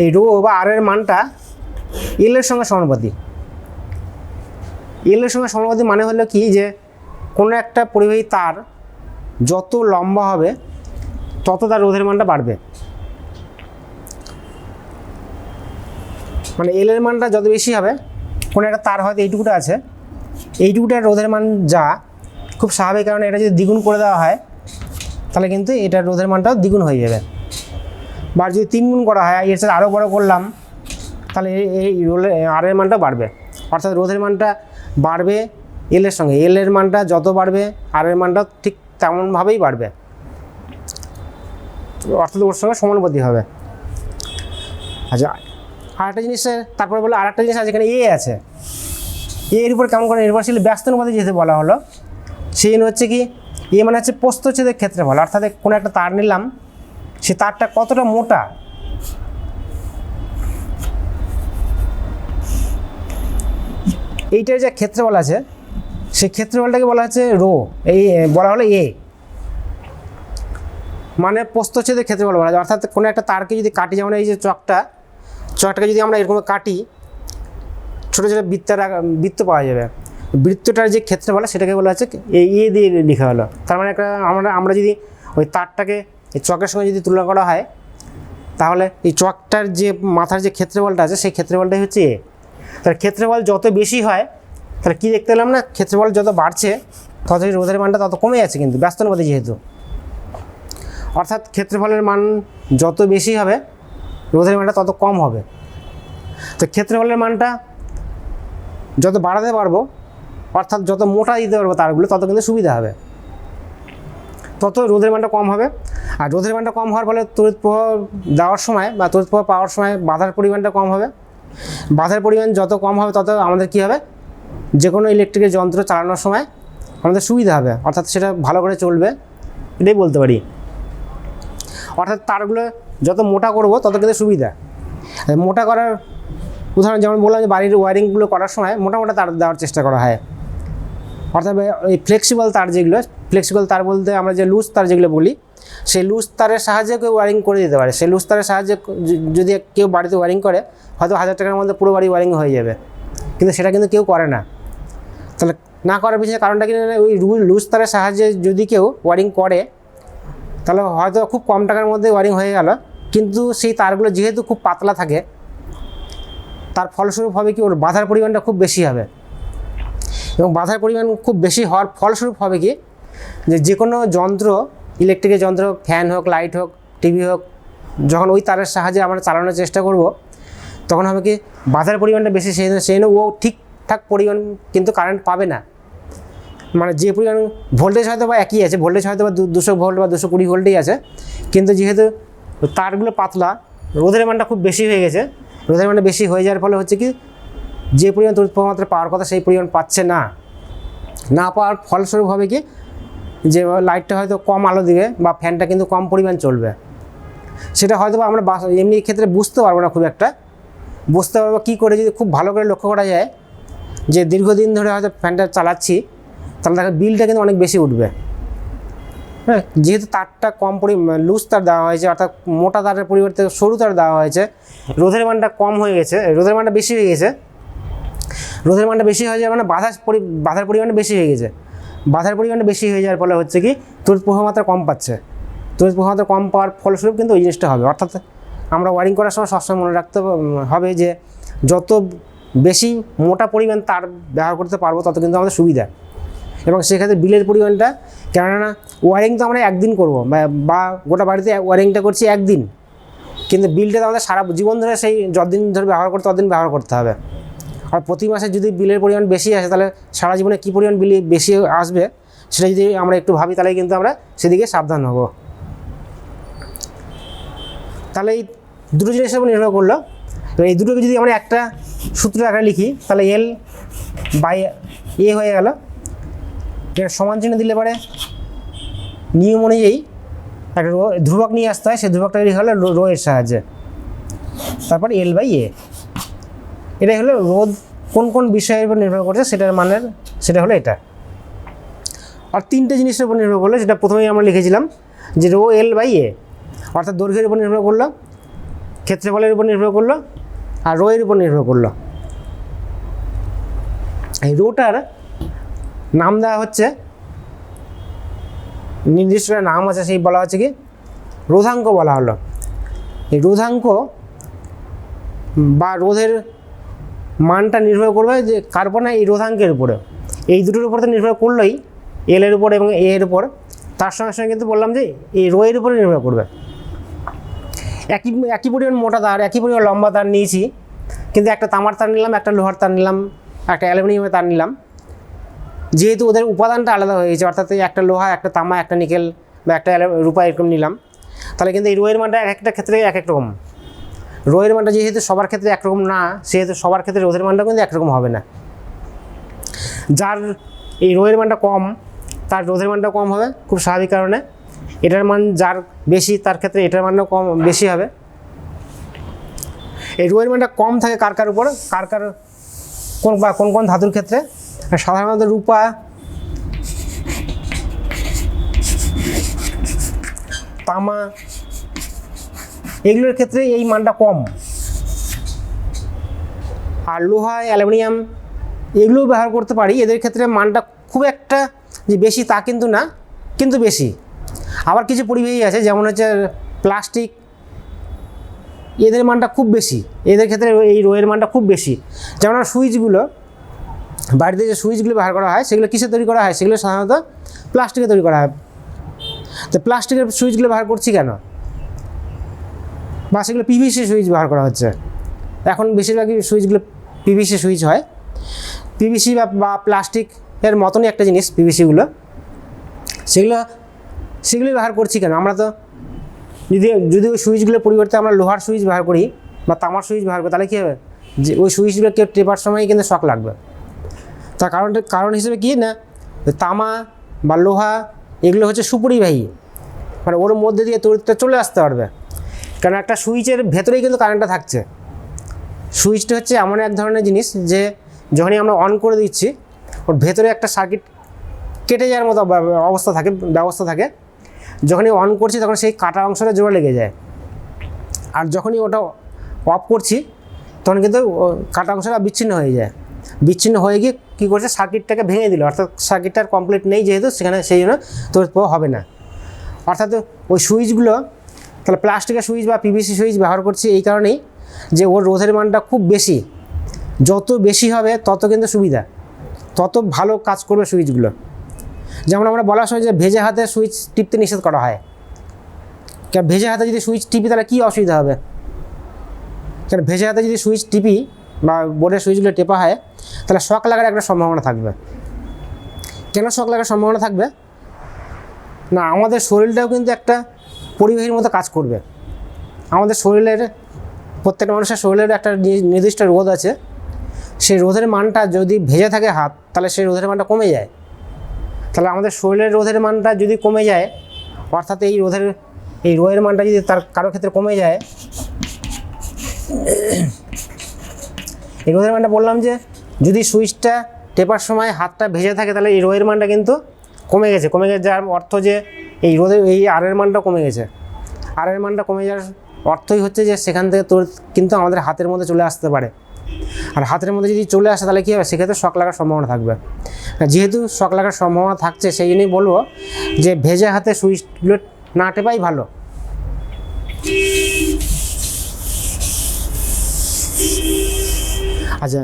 S2: এই রো বা আর এর মানটা এল এর সঙ্গে সমানুপাতিক। এল এর সঙ্গে সমানুপাতিক মানে হলো কি, যে কোনো একটা পরিবাহী তার যত লম্বা হবে তত তার রোধের মানটা বাড়বে। মানে এল এর মানটা যত বেশি হবে, কোনো একটা তার হয়তো এইটুকুটা আছে, এইটুকুটার রোধের মান যা খুব স্বাভাবিক, কারণ এটা যদি দ্বিগুণ করে দেওয়া হয় তাহলে কিন্তু এটার রোধের মানটাও দ্বিগুণ হয়ে যাবে। বা যদি 3 গুণ করা হয়, এর সাথে আরও বড় করলাম, তাহলে এই আর এর মানটা বাড়বে। অর্থাৎ রোধের মানটা বাড়বে এল এর সঙ্গে, এল এর মানটা যত বাড়বে আর এর মানটা ঠিক তেমনভাবেই বাড়বে, অর্থাৎ ওর সঙ্গে সমানুপাতিক হবে। আচ্ছা আরেকটা জিনিসের তারপরে বলে আরেকটা জিনিস আছে, এখানে এ আছে, এর উপর কেমন করে নির্ভরশীল ব্যস্তানুপাতিক যেহেতু বলা হলো, সেই হচ্ছে কি, এ মানে হচ্ছে প্রস্থচ্ছেদের ক্ষেত্রফল। অর্থাৎ কোনো একটা তার নিলাম, সে তারটা কতটা মোটা, এইটার যে ক্ষেত্রফল আছে সেই ক্ষেত্রফলটাকে বলা হচ্ছে রো, এই বলা হলো এ, মানে প্রস্থচ্ছেদের ক্ষেত্রফল বলা যায়। অর্থাৎ কোনো একটা তারকে যদি কাটি, যেমন এই যে চকটাকে যদি আমরা এরকম কাটি, ছোটো ছোটো বৃত্ত পাওয়া যাবে, বৃত্তটার যে ক্ষেত্রফল সেটাকে বলা হচ্ছে এ দিয়ে লেখা হলো। তার মানে একটা আমরা যদি ওই তারটাকে এই চকের সঙ্গে যদি তুলনা করা হয়, তাহলে এই চকটার যে মাথার যে ক্ষেত্রফলটা আছে সেই ক্ষেত্রফলটাই হচ্ছে এ। তার ক্ষেত্রফল যত বেশি হয়, তাহলে কী দেখতে পেলাম না, ক্ষেত্রফল যত বাড়ছে তত রোধের মানটা তত কমে যাচ্ছে, কিন্তু ব্যস্তানুপাতিক যেহেতু। অর্থাৎ ক্ষেত্রফলের মান যত বেশি হবে রোধের মানটা তত কম হবে। তো ক্ষেত্রফলের মানটা যত বাড়াতে পারবো, অর্থাৎ যত মোটা দিতে পারবো তারগুলো, তত কিন্তু সুবিধা হবে, তত রোধের মানটা কম হবে। আর রোধের মানটা কম হওয়ার ফলে তড়িৎ প্রবাহ দেওয়ার সময় বা তড়িৎ প্রবাহ পাওয়ার সময় বাধার পরিমাণটা কম হবে। বাধার পরিমাণ যত কম হবে তত আমাদের কী হবে, যে কোনো ইলেকট্রিকের যন্ত্র চালানোর সময় আমাদের সুবিধা হবে, অর্থাৎ সেটা ভালো করে চলবে, এটাই বলতে পারি। অর্থাৎ তারগুলো যত মোটা করব তত কিন্তু সুবিধা। মোটা করার উদাহরণ যেমন বললাম, যে বাড়ির ওয়ারিংগুলো করার সময় মোটা মোটা তার দেওয়ার চেষ্টা করা হয়। অর্থাৎ এই ফ্লেক্সিবল তার যেগুলো, ফ্লেক্সিবল তার বলতে আমরা যে লুজ তার যেগুলো বলি, সেই লুজ তারের সাহায্যে কেউ ওয়ারিং করে দিতে পারে। সেই লুজ তারের সাহায্যে যদি কেউ বাড়িতে ওয়ারিং করে, হয়তো 1000 টাকার মধ্যে পুরো বাড়ি ওয়ারিং হয়ে যাবে, কিন্তু সেটা কিন্তু কেউ করে না। তাহলে না করার পিছনে কারণটা কি, ওই লুজ তারের সাহায্যে যদি কেউ ওয়ারিং করে, তাহলে হয়তো খুব কম টাকার মধ্যে ওয়ারিং হয়ে গেল, কিন্তু সেই তারগুলো যেহেতু খুব পাতলা থাকে, তার ফলস্বরূপ হবে কি, ওর বাধার পরিমাণটা খুব বেশি হবে। এবং বাধার পরিমাণ খুব বেশি হওয়ার ফলস্বরূপ হবে কি, যে কোনো যন্ত্র, ইলেকট্রিকের যন্ত্র, ফ্যান হোক, লাইট হোক, টিভি হোক, যখন ওই তারের সাহায্যে আমরা চালানোর চেষ্টা করব, তখন হবে কি, বাধার পরিমাণটা বেশি, সেই ও ঠিকঠাক পরিমাণ কিন্তু কারেন্ট পাবে না। মানে যে পরিমাণ ভোল্টেজ হয়তো বা একই আছে, ভোল্টেজ হয়তো বা 200 ভোল্ট বা 220 ভোল্টেই আছে, কিন্তু যেহেতু তারগুলো পাতলা, রোধের মানটা খুব বেশি হয়ে গেছে, রোধের মানটা বেশি হয়ে যাওয়ার ফলে হচ্ছে কি, যে পরিমাণ তড়িৎ প্রবাহ মাত্রা পাওয়ার কথা সেই পরিমাণ পাচ্ছে না। না পাওয়ার ফলস্বরূপ হবে কি, যে লাইটটা হয়তো কম আলো দিবে বা ফ্যানটা কিন্তু কম পরিমাণ চলবে। সেটা হয়তো বা আমরা এমনি ক্ষেত্রে বুঝতে পারবো না খুব একটা, বুঝতে পারবো কী করে, যদি খুব ভালো করে লক্ষ্য করা যায় যে দীর্ঘদিন ধরে হয়তো ফ্যানটা চালাচ্ছি, তাহলে তাকে বিলটা কিন্তু অনেক বেশি উঠবে। হ্যাঁ, যেহেতু তারটা কম লুজ তার দেওয়া হয়েছে, অর্থাৎ মোটা তারের পরিবর্তে সরু তার দেওয়া হয়েছে, রোধের মানটা কম হয়ে গেছে, রোধের মানটা বেশি হয়ে গেছে। রোধের মানটা বেশি হয়ে যাওয়ার মানে বাধার পরিমাণটা বেশি হয়ে গেছে। বাধার পরিমাণটা বেশি হয়ে যাওয়ার ফলে হচ্ছে কি, তড়িৎ প্রবাহ মাত্রা কম পাচ্ছে। তড়িৎ প্রবাহ মাত্রা কম পাওয়ার ফলস্বরূপ কিন্তু ওই জিনিসটা হবে। অর্থাৎ আমরা ওয়ারিং করার সময় সবসময় মনে রাখতে হবে যে যত বেশি মোটা পরিমাণ তার ব্যবহার করতে পারবো তত কিন্তু আমাদের সুবিধা। এবং সেক্ষেত্রে বিলের পরিমাণটা, কেননা ওয়ারিং তো আমরা একদিন করবো বা গোটা বাড়িতে ওয়ারিংটা করছি একদিন, কিন্তু বিলটা তো আমাদের সারা জীবন ধরে সেই যতদিন ধরে ব্যবহার করতে ততদিন ব্যবহার করতে হবে। আর প্রতি মাসে যদি বিলের পরিমাণ বেশি আসে তাহলে সারা জীবনে কী পরিমাণ বিল বেশি আসবে সেটা যদি আমরা একটু ভাবি তাহলে কিন্তু আমরা সেদিকে সাবধান হব। তাহলে এই দুটো জিনিসের উপর নির্ভর করলো। এবার এই দুটোকে যদি আমরা একটা সূত্র আকারে লিখি তাহলে এল বাই এ হয়ে গেল। এটা সমান চিহ্ন দিলে পরে নিয়ম অনুযায়ী একটা ধ্রুবক নিয়ে আসতে হয়, সেই ধ্রুবকটা লিখা হলো রো এর সাহায্যে, তারপর এল বাই এ। এটাই হলো রোধ কোন কোন বিষয়ের উপর নির্ভর করছে সেটার মানের, সেটা হলো এটা। আর তিনটে জিনিসের উপর নির্ভর করলো, যেটা প্রথমেই আমরা লিখেছিলাম যে রো এল বাই এ, অর্থাৎ দৈর্ঘ্যের উপর নির্ভর করলো, ক্ষেত্রফলের উপর নির্ভর করলো, আর রো এর উপর নির্ভর করলো। এই রোটার নাম দেওয়া হচ্ছে, নির্দিষ্ট নাম আছে, সেই বলা হচ্ছে কি রোধাঙ্ক বলা হলো। এই রোধাঙ্ক বা রোধের মানটা নির্ভর করবে যে কার উপর না, এই রোধাঙ্কের উপরে। এই দুটোর উপর তো নির্ভর করলোই, এল এর উপর এবং এ এর উপর। তার সঙ্গে সঙ্গে কিন্তু বললাম যে এই রো এর উপরে নির্ভর করবে। একই পরিমাণ মোটা তার, একই পরিমাণ লম্বা তার নিয়েছি, কিন্তু একটা তামার তার নিলাম, একটা লোহার তার নিলাম, একটা অ্যালুমিনিয়ামের তার নিলাম। যেহেতু ওদের উপাদানটা আলাদা হয়ে গেছে, অর্থাৎ একটা লোহা, একটা তামা, একটা নিকেল বা একটা রূপা এরকম নিলাম, তাহলে কিন্তু এই রো এর মানটা এক একটা ক্ষেত্রে এক এক রকম। রো এর মানটা যেহেতু সবার ক্ষেত্রে একরকম না, সেহেতু সবার ক্ষেত্রে রোধের মানটা কিন্তু একরকম হবে না। যার এই রো এর মানটা কম তার রোধের মানটা কম হবে, খুব স্বাভাবিক কারণে। এটার মান যার বেশি তার ক্ষেত্রে এটার মানটা কম বেশি হবে। এই রো এর মানটা কম থাকে কার কার উপর, কার কার কোন বা কোন কোন ধাতুর ক্ষেত্রে। সাধারণত রূপা, তামা এগুলোর ক্ষেত্রে এই মানটা কম। আর লোহা, অ্যালুমিনিয়াম এগুলোও ব্যবহার করতে পারি, এদের ক্ষেত্রে মানটা খুব একটা যে বেশি তা কিন্তু না, কিন্তু বেশি। আবার কিছু পরিবাহী আছে যেমন হচ্ছে প্লাস্টিক, এদের মানটা খুব বেশি, এদের ক্ষেত্রে এই রো এর মানটা খুব বেশি। যেমন সুইচগুলো, বাড়িতে যে সুইচগুলো ব্যবহার করা হয় সেগুলো কিসে তৈরি করা হয়, সেগুলো সাধারণত প্লাস্টিকে তৈরি করা হয়। তো প্লাস্টিকের সুইচগুলো ব্যবহার করছি কেন, বা সেগুলো পিভিসি সুইচ ব্যবহার করা হচ্ছে। এখন বেশিরভাগই সুইচগুলো পিভিসি সুইচ হয়। পিভিসি বা প্লাস্টিকের মতনই একটা জিনিস পিভিসিগুলো, সেগুলো ব্যবহার করছি কেন। আমরা তো যদি ওই সুইচগুলোর পরিবর্তে আমরা লোহার সুইচ ব্যবহার করি বা তামার সুইচ ব্যবহার করি, তাহলে কী হবে, যে ওই সুইচগুলো কেউ টেপার সময় কিন্তু শক লাগবে। তার কারণ হিসেবে কি না, তামা বা লোহা এগুলো হচ্ছে সুপরিবাহী, মানে ওর মধ্যে দিয়ে তড়িৎটা চলে আসতে পারবে। কারণ একটা সুইচের ভেতরেই কিন্তু কারেন্টটা থাকছে। সুইচটা হচ্ছে এমন এক ধরনের জিনিস যে যখনই আমরা অন করে দিচ্ছি ওর ভেতরে একটা সার্কিট কেটে যাওয়ার মতো ব্যবস্থা থাকে। যখনই অন করছি তখন সেই কাটা অংশটা জোড়া লেগে যায়, আর যখনই ওটা অফ করছি তখন কিন্তু কাটা অংশটা বিচ্ছিন্ন হয়ে যায়। বিচ্ছিন্ন হয়ে গিয়ে কী করছে, সার্কিটটাকে ভেঙে দিল, অর্থাৎ সার্কিটটার কমপ্লিট নেই যেহেতু সেখানে, সেই জন্য তড়িৎ প্রবাহ হবে না। অর্থাৎ ওই সুইচগুলো তাহলে প্লাস্টিকের সুইচ বা পিভিসি সুইচ ব্যবহার করছি এই কারণেই যে ওর রোধের মানটা খুব বেশি। যত বেশি হবে তত কিন্তু সুবিধা, তত ভালো কাজ করবে সুইচগুলো। যেমন আমরা বলার সময় যে ভেজে হাতে সুইচ টিপতে নিষেধ করা হয়, কারণ ভেজে হাতে যদি সুইচ টিপি তাহলে কী অসুবিধা হবে। কারণ ভেজে হাতে যদি সুইচ টিপি বা বোর্ডের সুইচগুলো টেপা হয় তাহলে শক লাগার একটা সম্ভাবনা থাকবে। কেন শক লাগার সম্ভাবনা থাকবে না, আমাদের শরীরটাও কিন্তু একটা পরিবাহীর মতো কাজ করবে। আমাদের শরীরের প্রত্যেকটা মানুষের শরীরের একটা নির্দিষ্ট রোধ আছে, সেই রোধের মানটা যদি ভেজে থাকে হাত তাহলে সেই রোধের মানটা কমে যায়। তাহলে আমাদের শরীরের রোধের মানটা যদি কমে যায়, অর্থাৎ এই রো এর মানটা যদি তার কারো ক্ষেত্রে কমে যায়, এই রোধের মানটা বললাম যে যদি সুইচটা টেপার সময় হাতটা ভেজে থাকে তাহলে এই রো এর মানটা কিন্তু কমে গেছে, যার অর্থ যে এই রোধের এই আর এর মানটা কমে গেছে। আর এর মানটা কমে যাওয়ার অর্থই হচ্ছে যে সেখান থেকে কিন্তু আমাদের হাতের মধ্যে চলে আসতে পারে। আর হাতের মধ্যে যদি চলে আসে তাহলে কী হবে, সেক্ষেত্রে শক লাগার সম্ভাবনা থাকবে। যেহেতু শক লাগার সম্ভাবনা থাকছে সেই জন্যই বলবো যে ভেজে হাতে সুইচগুলো না টেপাই ভালো। আচ্ছা,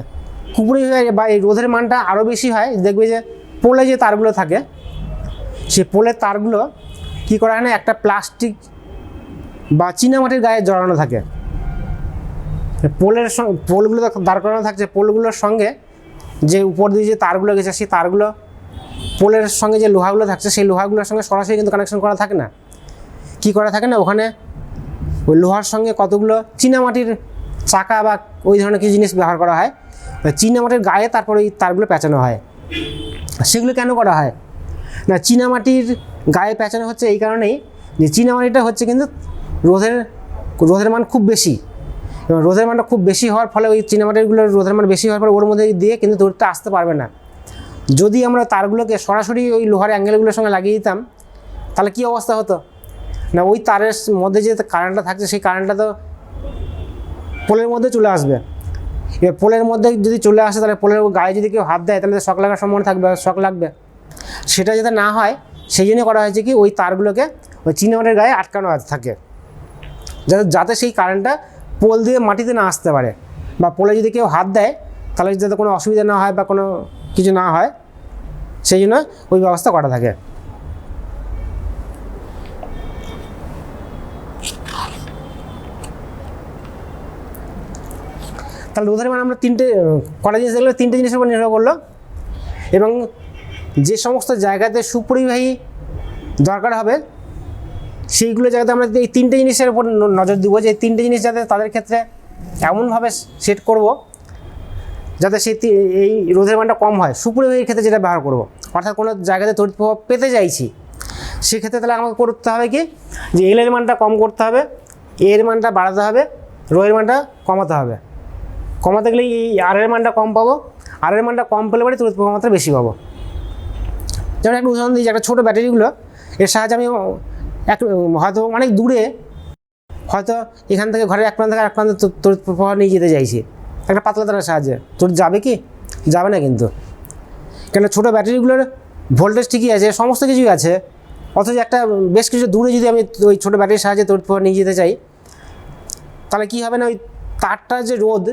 S2: কুপুরি বা এই রোধের মানটা আরও বেশি হয়, দেখবে যে পোলে যে তারগুলো থাকে সেই পোলের তারগুলো কী করা হয় না, একটা প্লাস্টিক বা চীনামাটির গায়ে জড়ানো থাকে। পোলের সঙ্গে পোলগুলো দাঁড় করানো থাকছে, পোলগুলোর সঙ্গে যে উপর দিয়ে যে তারগুলো গেছে সেই তারগুলো পোলের সঙ্গে যে লোহাগুলো থাকছে সেই লোহাগুলোর সঙ্গে সরাসরি কিন্তু কানেকশন করা থাকে না। কী করা থাকে না, ওখানে ওই লোহার সঙ্গে কতগুলো চীনামাটির চাকা বা ওই ধরনের কিছু জিনিস ব্যবহার করা হয়, চীনামাটির গায়ে তারপরে ওই তারগুলো পেঁচানো হয়। সেগুলো কেন করা হয় না, চীনামাটির গায়ে পেঁচানো হচ্ছে এই কারণেই যে চীনামাটিটা হচ্ছে কিন্তু রোধের মান খুব বেশি, এবং রোধের মানটা খুব বেশি হওয়ার ফলে ওই চীনামাটিগুলোর রোধের মান বেশি হওয়ার পরে ওর মধ্যে দিয়ে কিন্তু তড়িৎটা আসতে পারবে না। যদি আমরা তারগুলোকে সরাসরি ওই লোহার অ্যাঙ্গেলগুলোর সঙ্গে লাগিয়ে দিতাম তাহলে কী অবস্থা হতো না, ওই তারের মধ্যে যে কারেন্টটা থাকছে সেই কারেন্টটা তো পোলের মধ্যে চলে আসবে। এবার পোলের মধ্যে যদি চলে আসে তাহলে পোলের গায়ে যদি কেউ হাত দেয় তাহলে শক লাগার সম্ভাবনা থাকবে, শক লাগবে। সেটা যাতে না হয় সেই জন্য করা হয়েছে কি, ওই তারগুলোকে ওই চীনামাটির গায়ে আটকানো থাকে, যাতে সেই কারেন্টটা পোল দিয়ে মাটিতে না আসতে পারে, বা পোলে যদি কেউ হাত দেয় তাহলে যাতে কোনো অসুবিধা না হয় বা কোনো কিছু না হয়, সেই জন্য ওই ব্যবস্থা করা থাকে। তাহলে রোধের মান আমরা কটা জিনিস দেখলে, তিনটে জিনিসের উপর নির্ভর করলো। এবং যে সমস্ত জায়গাতে সুপরিবাহী দরকার হবে সেইগুলো জায়গাতে আমরা এই তিনটে জিনিসের উপর নজর দেবো, যে এই তিনটে জিনিস যাতে তাদের ক্ষেত্রে এমনভাবে সেট করব যাতে এই রোধের মানটা কম হয়। সুপরিবাহীর ক্ষেত্রে যেটা ব্যবহার করব, অর্থাৎ কোনো জায়গাতে তড়িৎ প্রভাব পেতে চাইছি, সেক্ষেত্রে তাহলে আমাকে করতে হবে কি, যে এল এর মানটা কম করতে হবে, এর মানটা বাড়াতে হবে, রো এর মানটা কমাতে হবে। কমাতে গেলে এই আর এর মানটা কম পাবো, আর এর মানটা কম পেলে পরে তড়িৎ প্রবাহ মাত্রা বেশি পাবো। যেমন একটা উদাহরণ দিই, যে একটা ছোটো ব্যাটারিগুলো, এর সাহায্যে আমি হয়তো অনেক দূরে, হয়তো এখান থেকে ঘরের এক প্রান্ত থেকে এক প্রান্তে তড়িৎ প্রবাহ নিয়ে যেতে চাইছি একটা পাতলা তারের সাহায্যে, তড়িৎ যাবে কি? যাবে না কিন্তু। কেন, ছোটো ব্যাটারিগুলোর ভোল্টেজ ঠিকই আছে, সমস্ত কিছুই আছে, অথচ একটা বেশ কিছু দূরে যদি আমি ওই ছোটো ব্যাটারির সাহায্যে তড়িৎ প্রবাহ নিয়ে যেতে চাই, তাহলে কী হবে না, ওই তারটার যে রোধ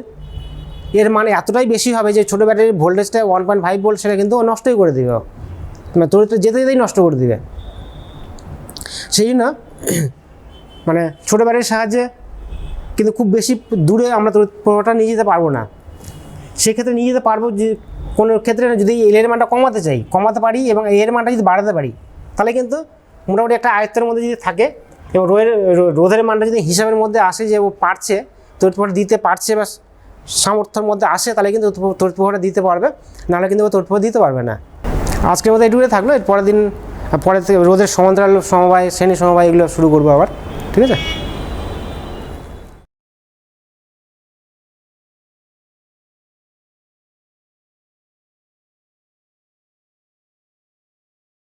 S2: এর মানে এতটাই বেশি হবে যে ছোটো ব্যাটারির ভোল্টেজটা 1.5 ভোল্ট সেটা কিন্তু নষ্টই করে দেবে, মানে তড়িৎটা যেতে যেতেই নষ্ট করে দেবে। সেই জন্য মানে ছোটো ব্যাটারির সাহায্যে কিন্তু খুব বেশি দূরে আমরা তড়িৎ প্রবাহটা নিয়ে যেতে পারবো না। সেক্ষেত্রে নিয়ে যেতে পারবো যে কোনো ক্ষেত্রে যদি এল এর মানটা কমাতে পারি এবং এর মানটা যদি বাড়াতে পারি, তাহলে কিন্তু মোটামুটি একটা আয়ত্তের মধ্যে যদি থাকে এবং রোধের মানটা যদি হিসাবের মধ্যে আসে যে ও পারছে তড়িৎ প্রবাহটা দিতে পারছে বা সামর্থ্যের মধ্যে আসে, তাহলে কিন্তু তড়িৎ প্রবাহটা দিতে পারবে, নাহলে কিন্তু ও তড়িৎ প্রবাহ দিতে পারবে না। আজকের মধ্যে এটুকুই থাকলো, এর পরের দিন পরের থেকে রোধের সমান্তরাল সমবায়, শ্রেণী সমবায় এগুলো শুরু করবো আবার, ঠিক আছে।